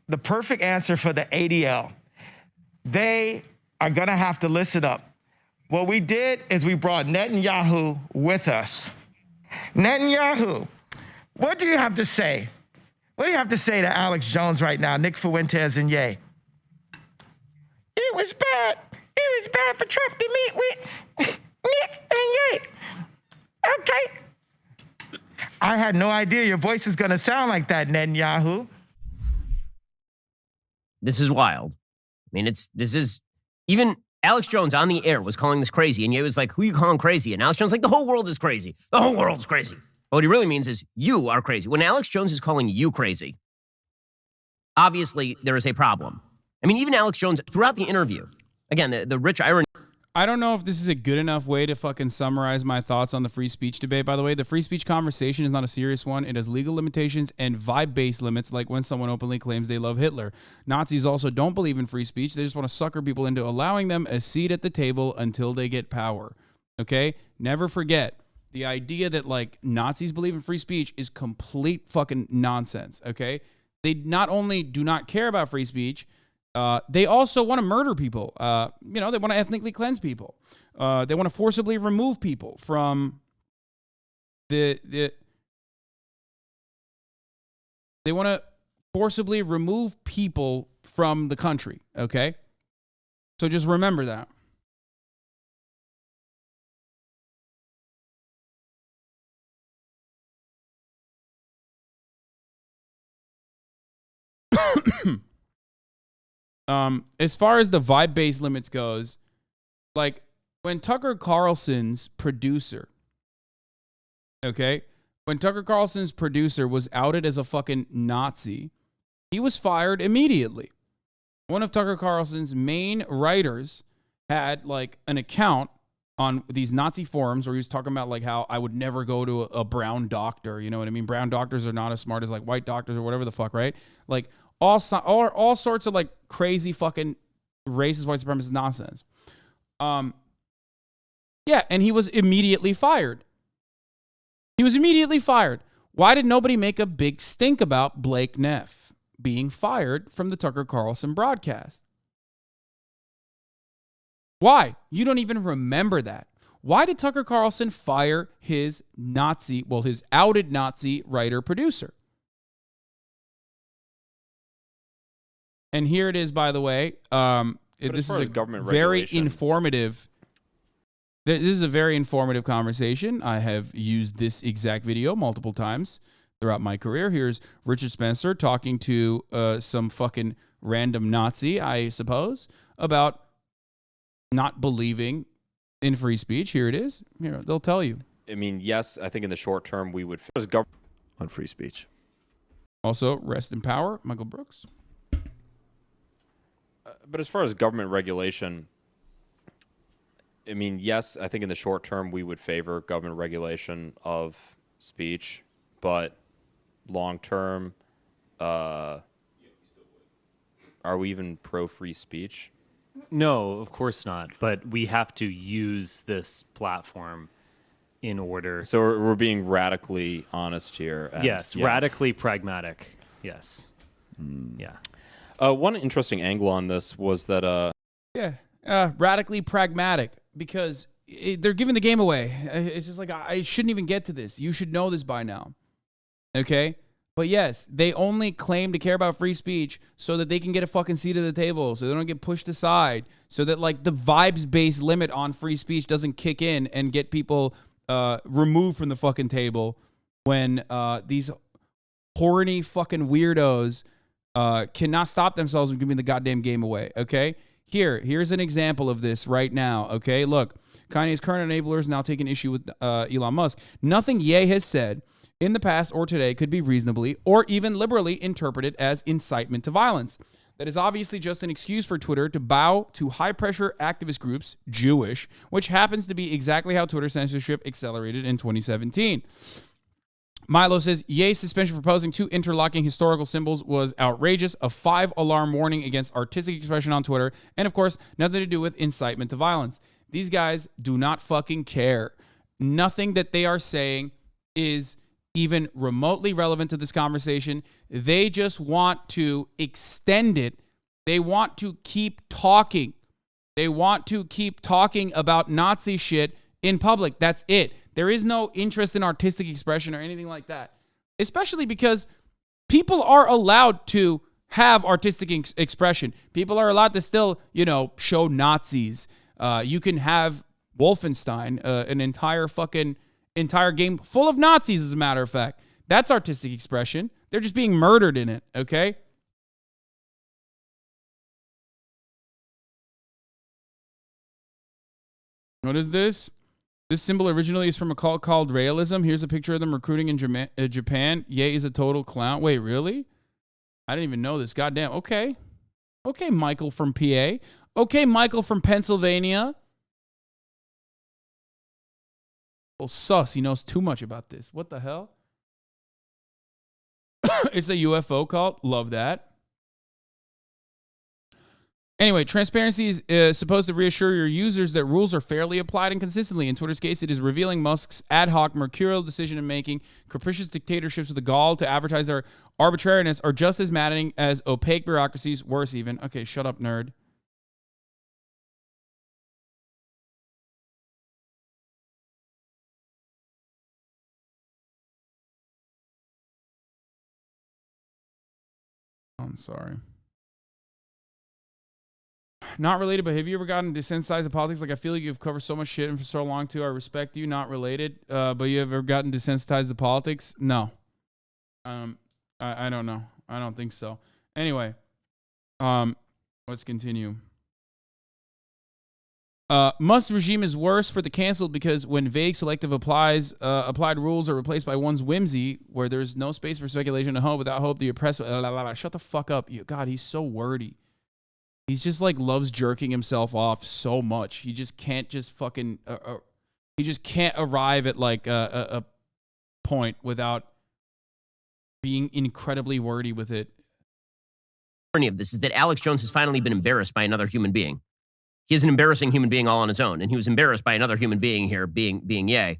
the perfect answer for the ADL. They are going to have to listen up. What we did is we brought Netanyahu with us. Netanyahu, what do you have to say? What do you have to say to Alex Jones right now, Nick Fuentes and Ye? It was bad. It was bad for Trump to meet with Nick and Ye. Okay. I had no idea your voice is going to sound like that, Netanyahu. This is wild. I mean, this is even Alex Jones on the air was calling this crazy, and Ye was like, "Who you calling crazy?" And Alex Jones like, "The whole world is crazy. The whole world's crazy." But what he really means is you are crazy. When Alex Jones is calling you crazy, obviously there is a problem. I mean, even Alex Jones throughout the interview, again, the rich irony. I don't know if this is a good enough way to fucking summarize my thoughts on the free speech debate, by the way. The free speech conversation is not a serious one. It has legal limitations and vibe-based limits, like when someone openly claims they love Hitler. Nazis also don't believe in free speech. They just want to sucker people into allowing them a seat at the table until they get power. Okay? Never forget, the idea that, like, Nazis believe in free speech is complete fucking nonsense, okay? They not only do not care about free speech, they also want to murder people. They want to ethnically cleanse people. They want to forcibly remove people from they want to forcibly remove people from the country, okay? So just remember that. As far as the vibe-based limits goes, like when Tucker Carlson's producer, when Tucker Carlson's producer was outed as a fucking Nazi, he was fired immediately. One of Tucker Carlson's main writers had like an account on these Nazi forums where he was talking about like how I would never go to a brown doctor. You know what I mean? Brown doctors are not as smart as like white doctors or whatever the fuck, right? Like all sorts of like crazy fucking racist white supremacist nonsense. Yeah, and he was immediately fired. Why did nobody make a big stink about Blake Neff being fired from the Tucker Carlson broadcast? Why? You don't even remember that. Why did Tucker Carlson fire his outed Nazi writer-producer? And here it is, by the way. This is a very informative. This is a very informative conversation. I have used this exact video multiple times throughout my career. Here's Richard Spencer talking to some fucking random Nazi, I suppose, about not believing in free speech. Here it is. Here, they'll tell you. I mean, yes, I think in the short term we would on free speech. Also, rest in power, Michael Brooks. But as far as government regulation, I mean, yes, I think in the short term we would favor government regulation of speech, but long term, are we even pro free speech? No, of course not. But we have to use this platform in order. So we're being radically honest here. Yes, yeah. Radically pragmatic. Yes. Yeah. One interesting angle on this was that... radically pragmatic, because they're giving the game away. It's just like, I shouldn't even get to this. You should know this by now. Okay? But yes, they only claim to care about free speech so that they can get a fucking seat at the table, so they don't get pushed aside, so that like the vibes-based limit on free speech doesn't kick in and get people removed from the fucking table when these horny fucking weirdos cannot stop themselves from giving the goddamn game away, okay? Here's an example of this right now, okay? Look, Kanye's current enablers now taking issue with Elon Musk. Nothing Ye has said in the past or today could be reasonably or even liberally interpreted as incitement to violence. That is obviously just an excuse for Twitter to bow to high-pressure activist groups, Jewish, which happens to be exactly how Twitter censorship accelerated in 2017. Milo says, Ye's suspension for posting 2 interlocking historical symbols was outrageous, a 5-alarm warning against artistic expression on Twitter, and of course, nothing to do with incitement to violence. These guys do not fucking care. Nothing that they are saying is even remotely relevant to this conversation. They just want to extend it. They want to keep talking. They want to keep talking about Nazi shit in public. That's it. There is no interest in artistic expression or anything like that, especially because people are allowed to have artistic expression. People are allowed to still, show Nazis. You can have Wolfenstein, an entire game full of Nazis, as a matter of fact. That's artistic expression. They're just being murdered in it, okay? What is this? This symbol originally is from a cult called Realism. Here's a picture of them recruiting in Japan. Ye is a total clown. Wait, really? I didn't even know this. Goddamn. Okay. Okay, Michael from PA. Okay, Michael from Pennsylvania. Well, sus. He knows too much about this. What the hell? It's a UFO cult. Love that. Anyway, transparency is supposed to reassure your users that rules are fairly applied and consistently. In Twitter's case, it is revealing Musk's ad hoc, mercurial decision-making, capricious dictatorships with the gall to advertise their arbitrariness are just as maddening as opaque bureaucracies, worse even. Okay, shut up, nerd. I'm sorry. Not related, but have you ever gotten desensitized to politics? Like, I feel like you've covered so much shit and for so long, too. I respect you. Not related. But you ever gotten desensitized to politics? No. I don't know. I don't think so. Anyway, let's continue. Musk's regime is worse for the canceled because when vague selective applied rules are replaced by one's whimsy, where there's no space for speculation and hope, without hope, the oppressed... Shut the fuck up. God, he's so wordy. He's just like loves jerking himself off so much. He just can't just fucking... he just can't arrive at like a point without being incredibly wordy with it. The irony of this is that Alex Jones has finally been embarrassed by another human being. He is an embarrassing human being all on his own, and he was embarrassed by another human being here, being Ye.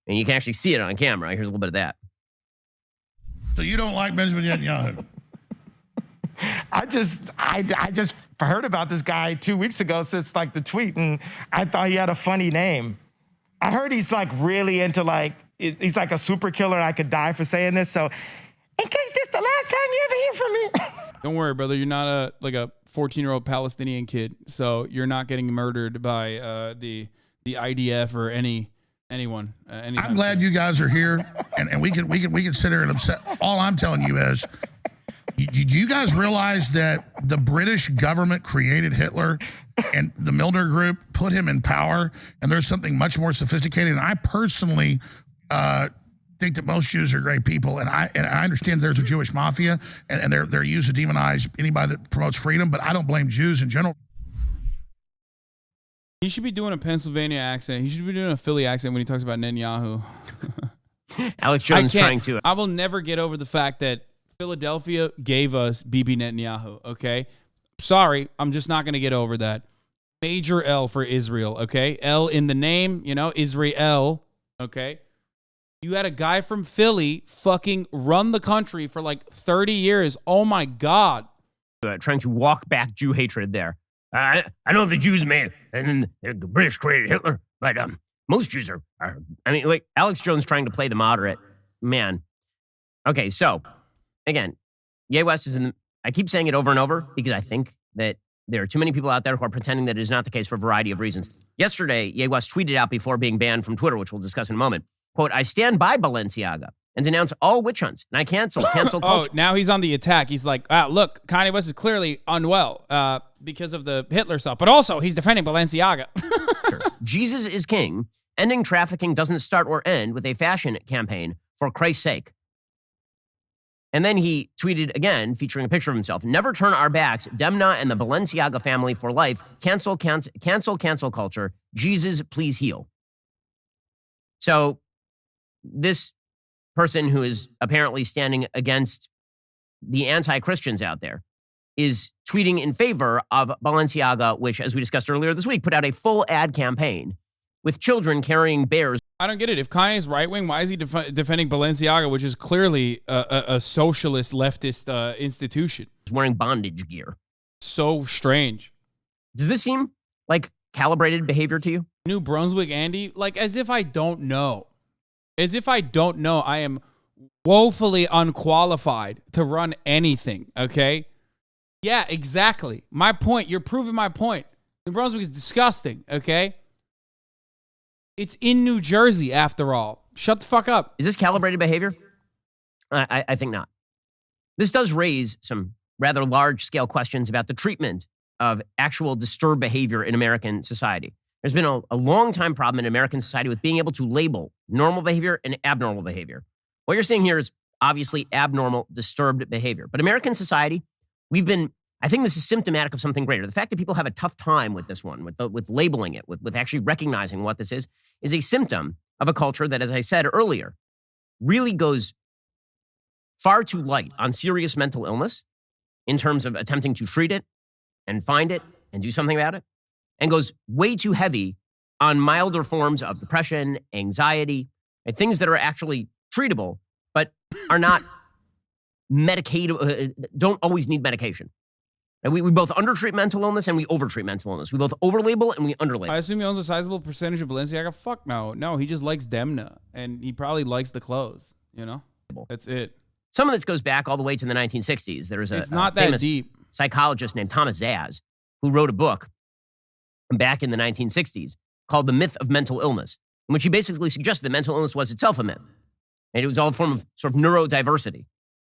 And you can actually see it on camera. Here's a little bit of that. So you don't like Benjamin Netanyahu? I just heard about this guy 2 weeks ago since like the tweet, and I thought he had a funny name. I heard he's like really into like, he's like a super killer and I could die for saying this. So in case this the last time you ever hear from me. Don't worry, brother. You're not a 14-year-old Palestinian kid, so you're not getting murdered by the IDF or anyone. I'm glad you guys are here, and we can sit here and upset. All I'm telling you is, do you guys realize that the British government created Hitler, and the Milner Group put him in power, and there's something much more sophisticated? And I personally think that most Jews are great people, and I understand there's a Jewish mafia, and they're used to demonize anybody that promotes freedom, but I don't blame Jews in general. He should be doing a Pennsylvania accent. He should be doing a Philly accent when he talks about Netanyahu. Alex Jones trying to. I will never get over the fact that Philadelphia gave us Bibi Netanyahu, okay? Sorry, I'm just not going to get over that. Major L for Israel, okay? L in the name, Israel, okay? You had a guy from Philly fucking run the country for like 30 years. Oh, my God. Trying to walk back Jew hatred there. I know the Jews made, and then the British created Hitler, but most Jews are, I mean, like Alex Jones trying to play the moderate. Man. Okay, so again, Ye West is in the, I keep saying it over and over because I think that there are too many people out there who are pretending that it is not the case for a variety of reasons. Yesterday, Ye West tweeted out before being banned from Twitter, which we'll discuss in a moment, quote, I stand by Balenciaga and denounce all witch hunts, and I cancel culture. Oh, now he's on the attack. He's like, look, Kanye West is clearly unwell because of the Hitler stuff, but also he's defending Balenciaga. Jesus is king. Ending trafficking doesn't start or end with a fashion campaign, for Christ's sake. And then he tweeted again, featuring a picture of himself, never turn our backs, Demna and the Balenciaga family for life. Cancel culture. Jesus, please heal. So this person who is apparently standing against the anti-Christians out there is tweeting in favor of Balenciaga, which, as we discussed earlier this week, put out a full ad campaign with children carrying bears. I don't get it. If Kanye's right-wing, why is he defending Balenciaga, which is clearly a socialist leftist institution? Wearing bondage gear. So strange. Does this seem like calibrated behavior to you? New Brunswick, Andy, like as if I don't know. As if I don't know. I am woefully unqualified to run anything, okay? Yeah, exactly. My point. You're proving my point. New Brunswick is disgusting, okay? It's in New Jersey, after all. Shut the fuck up. Is this calibrated behavior? I think not. This does raise some rather large-scale questions about the treatment of actual disturbed behavior in American society. There's been a long-time problem in American society with being able to label normal behavior and abnormal behavior. What you're seeing here is obviously abnormal, disturbed behavior. But American society, I think this is symptomatic of something greater. The fact that people have a tough time with this one, with labeling it, with actually recognizing what this is a symptom of a culture that, as I said earlier, really goes far too light on serious mental illness in terms of attempting to treat it and find it and do something about it, and goes way too heavy on milder forms of depression, anxiety, and things that are actually treatable, but are not medicated, don't always need medication. And we both undertreat mental illness and we overtreat mental illness. We both overlabel and we underlabel. I assume he owns a sizable percentage of Balenciaga. Fuck no. No, he just likes Demna. And he probably likes the clothes, you know? That's it. Some of this goes back all the way to the 1960s. There was It's not that famous deep. psychologist named Thomas Zaz who wrote a book back in the 1960s called The Myth of Mental Illness, in which he basically suggested that mental illness was itself a myth. And it was all a form of sort of neurodiversity.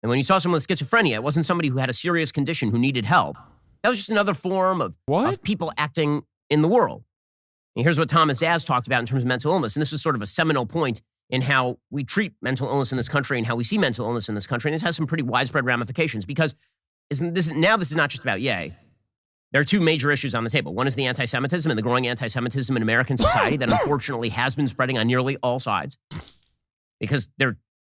And when you saw someone with schizophrenia, it wasn't somebody who had a serious condition who needed help. That was just another form of people acting in the world. And here's what Thomas Zaz talked about in terms of mental illness. And this is sort of a seminal point in how we treat mental illness in this country and how we see mental illness in this country. And this has some pretty widespread ramifications because this is not just about Ye. There are two major issues on the table. One is the anti-Semitism and the growing anti-Semitism in American society that unfortunately has been spreading on nearly all sides. Because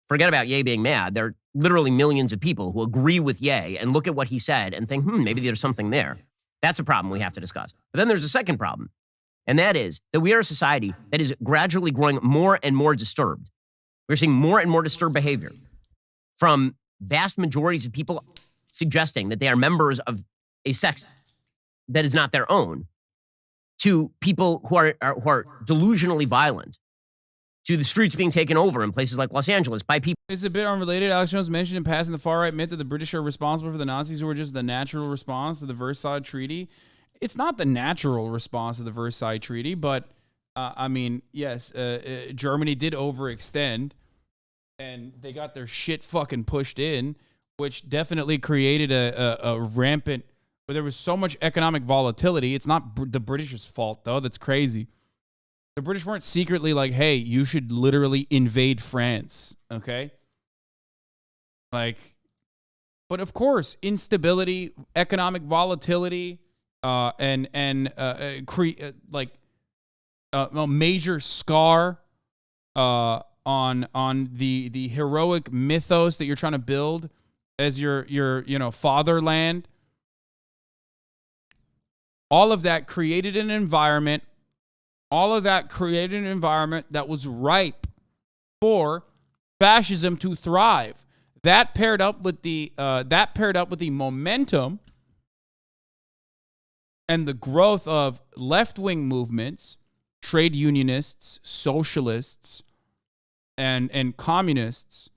forget about Ye being mad. There are literally millions of people who agree with Ye and look at what he said and think, maybe there's something there. That's a problem we have to discuss. But then there's a second problem, and that is that we are a society that is gradually growing more and more disturbed. We're seeing more and more disturbed behavior from vast majorities of people suggesting that they are members of a sex that is not their own, to people who are delusionally violent, to the streets being taken over in places like Los Angeles by people. It's a bit unrelated. Alex Jones mentioned in passing the far-right myth that the British are responsible for the Nazis, who were just the natural response to the Versailles Treaty. It's not the natural response to the Versailles Treaty, but, yes, Germany did overextend, and they got their shit fucking pushed in, which definitely created a rampant, where there was so much economic volatility. It's not the British's fault, though. That's crazy. The British weren't secretly like, hey, you should literally invade France, okay? But of course, instability, economic volatility, a major scar on the heroic mythos that you're trying to build as your fatherland. All of that created an environment. That was ripe for fascism to thrive. That paired up with the momentum and the growth of left-wing movements, trade unionists, socialists, and communists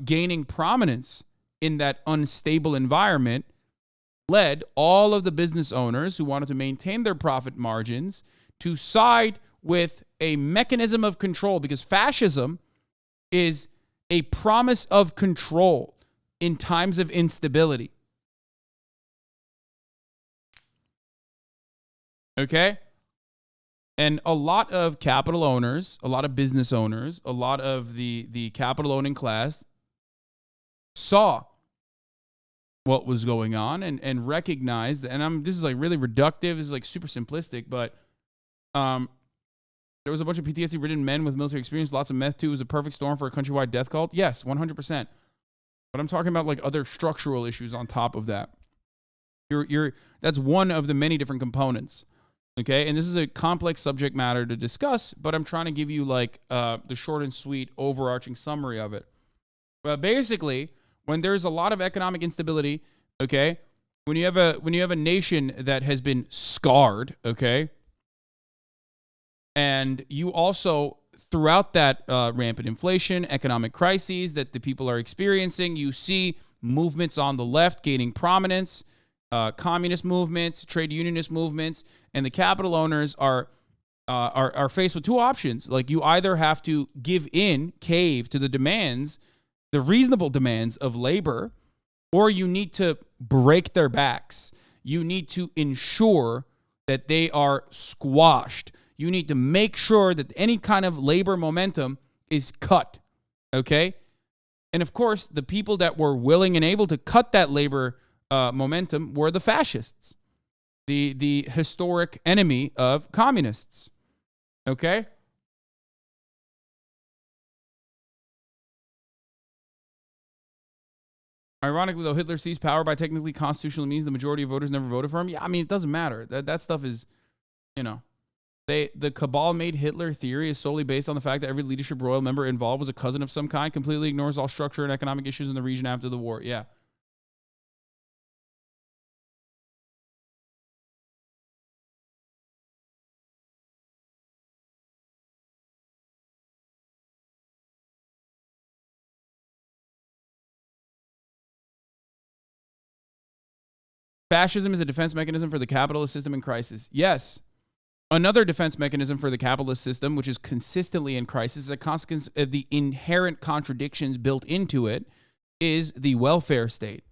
gaining prominence in that unstable environment led all of the business owners who wanted to maintain their profit margins to side with a mechanism of control, because fascism is a promise of control in times of instability. Okay? And a lot of capital owners, a lot of business owners, a lot of the capital owning class saw what was going on and recognized, and this is like really reductive, this is like super simplistic, but there was a bunch of PTSD-ridden men with military experience. Lots of meth, too. It was a perfect storm for a countrywide death cult. Yes, 100%. But I'm talking about like other structural issues on top of that. That's one of the many different components. Okay, and this is a complex subject matter to discuss, but I'm trying to give you like the short and sweet overarching summary of it. But basically, when there's a lot of economic instability, okay, when you have a nation that has been scarred, okay, and you also, throughout that rampant inflation, economic crises that the people are experiencing, you see movements on the left gaining prominence, communist movements, trade unionist movements, and the capital owners are faced with two options. Like, you either have to cave to the demands, the reasonable demands of labor, or you need to break their backs. You need to ensure that they are squashed. You need to make sure that any kind of labor momentum is cut, okay? And of course, the people that were willing and able to cut that labor momentum were the fascists, the historic enemy of communists, okay? Ironically, though, Hitler seized power by technically constitutional means. The majority of voters never voted for him. Yeah, I mean, it doesn't matter. That stuff is, you know. The cabal made Hitler theory is solely based on the fact that every leadership royal member involved was a cousin of some kind, completely ignores all structure and economic issues in the region after the war. Yeah. Fascism is a defense mechanism for the capitalist system in crisis. Yes. Another defense mechanism for the capitalist system, which is consistently in crisis, as a consequence of the inherent contradictions built into it, is the welfare state,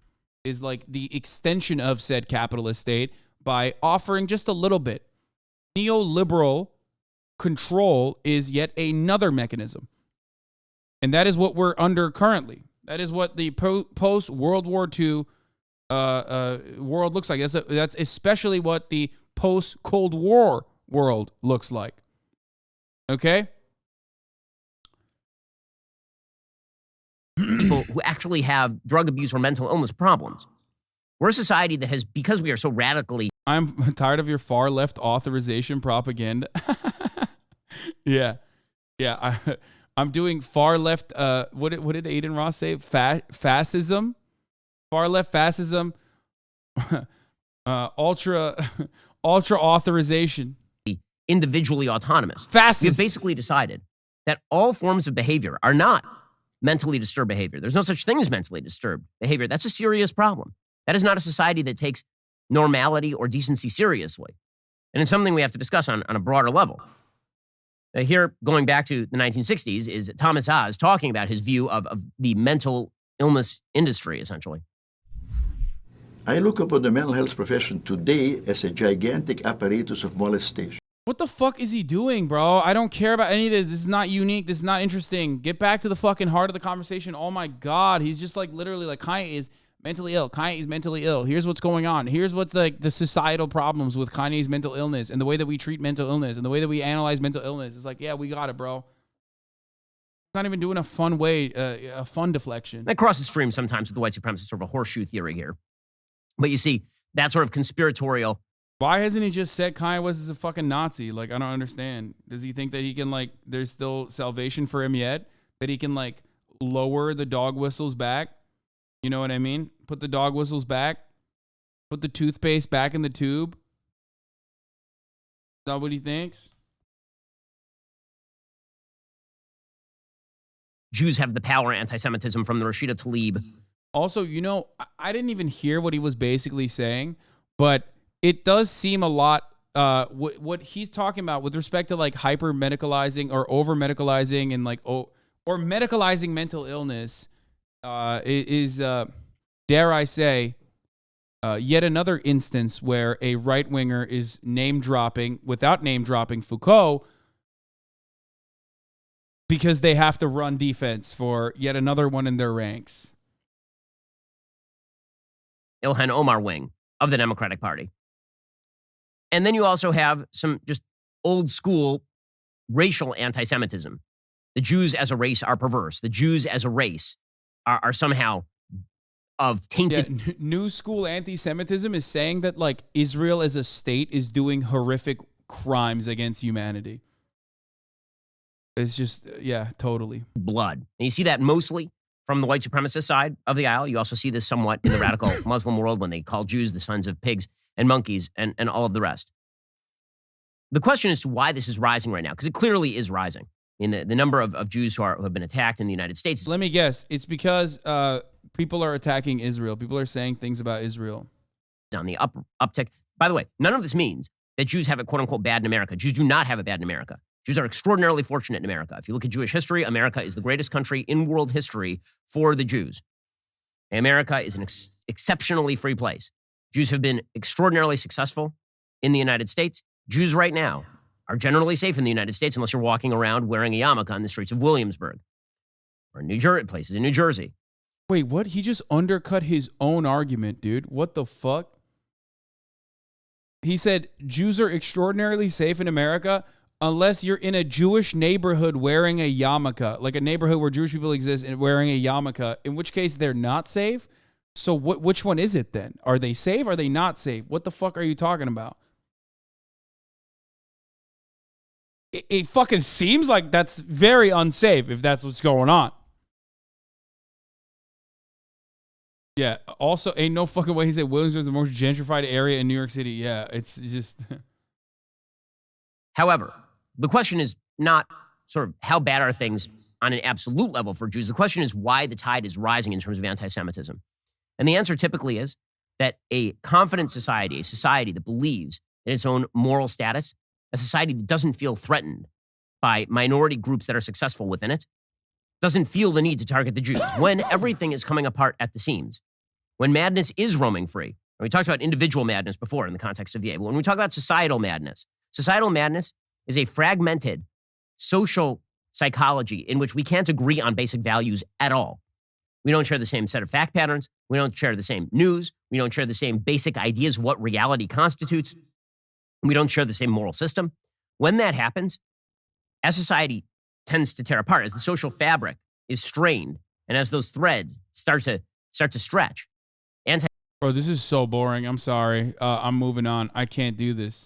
is like the extension of said capitalist state by offering just a little bit. Neoliberal control is yet another mechanism. And that is what we're under currently. That is what the post-World War II world looks like. That's especially what the post-Cold War world looks like. Okay? People who actually have drug abuse or mental illness problems. We're a society that has, because we are so radically... I'm tired of your far left authorization propaganda. Yeah. I'm doing far left, what did Aiden Ross say? Fascism? Far left fascism, ultra authorization. Individually autonomous. Fascist. We've basically decided that all forms of behavior are not mentally disturbed behavior. There's no such thing as mentally disturbed behavior. That's a serious problem. That is not a society that takes normality or decency seriously. And it's something we have to discuss on a broader level. Here, going back to the 1960s, is Thomas Oz talking about his view of the mental illness industry, essentially. I look upon the mental health profession today as a gigantic apparatus of molestation. What the fuck is he doing, bro? I don't care about any of this. This is not unique. This is not interesting. Get back to the fucking heart of the conversation. Oh my God. He's just like literally like Kanye is mentally ill. Kanye is mentally ill. Here's what's going on. Here's what's like the societal problems with Kanye's mental illness and the way that we treat mental illness and the way that we analyze mental illness. It's like, yeah, we got it, bro. Not even doing a fun way, a fun deflection. That crosses streams sometimes with the white supremacist sort of a horseshoe theory here. But you see, that sort of conspiratorial. Why hasn't he just said Kanye West is a fucking Nazi? Like, I don't understand. Does he think that he can, like, there's still salvation for him yet? That he can, like, lower the dog whistles back? You know what I mean? Put the dog whistles back. Put the toothpaste back in the tube. Is that what he thinks? Jews have the power anti-Semitism from the Rashida Tlaib Also, I didn't even hear what he was basically saying, but it does seem a lot. What he's talking about with respect to like hyper medicalizing or over medicalizing and like or medicalizing mental illness is dare I say, yet another instance where a right winger is name dropping without name dropping Foucault because they have to run defense for yet another one in their ranks. Ilhan Omar wing of the Democratic Party. And then you also have some just old school racial anti-Semitism. The Jews as a race are perverse. The Jews as a race are somehow of tainted. Yeah, new school anti-Semitism is saying that like Israel as a state is doing horrific crimes against humanity. It's just, yeah, totally. Blood. And you see that mostly from the white supremacist side of the aisle. You also see this somewhat in the radical Muslim world when they call Jews the sons of pigs and monkeys and all of the rest. The question as to why this is rising right now, because it clearly is rising in the number of Jews who have been attacked in the United States. Let me guess. It's because people are attacking Israel. People are saying things about Israel. On the uptick. By the way, none of this means that Jews have it, quote unquote, bad in America. Jews do not have it bad in America. Jews are extraordinarily fortunate in America. If you look at Jewish history, America is the greatest country in world history for the Jews. America is an exceptionally free place. Jews have been extraordinarily successful in the United States. Jews right now are generally safe in the United States unless you're walking around wearing a yarmulke on the streets of Williamsburg or places in New Jersey. Wait, what? He just undercut his own argument, dude. What the fuck? He said Jews are extraordinarily safe in America unless you're in a Jewish neighborhood wearing a yarmulke, like a neighborhood where Jewish people exist and wearing a yarmulke, in which case they're not safe. So which one is it then? Are they safe? Are they not safe? What the fuck are you talking about? It fucking seems like that's very unsafe if that's what's going on. Yeah. Also, ain't no fucking way he said Williamsburg is the most gentrified area in New York City. Yeah, it's just. However, the question is not sort of how bad are things on an absolute level for Jews. The question is why the tide is rising in terms of anti-Semitism. And the answer typically is that a confident society, a society that believes in its own moral status, a society that doesn't feel threatened by minority groups that are successful within it, doesn't feel the need to target the Jews. When everything is coming apart at the seams, when madness is roaming free, and we talked about individual madness before in the context of VA, but when we talk about societal madness is a fragmented social psychology in which we can't agree on basic values at all. We don't share the same set of fact patterns. We don't share the same news. We don't share the same basic ideas of what reality constitutes. We don't share the same moral system. When that happens, as society tends to tear apart, as the social fabric is strained, and as those threads start to stretch. Bro, this is so boring. I'm sorry. I'm moving on. I can't do this.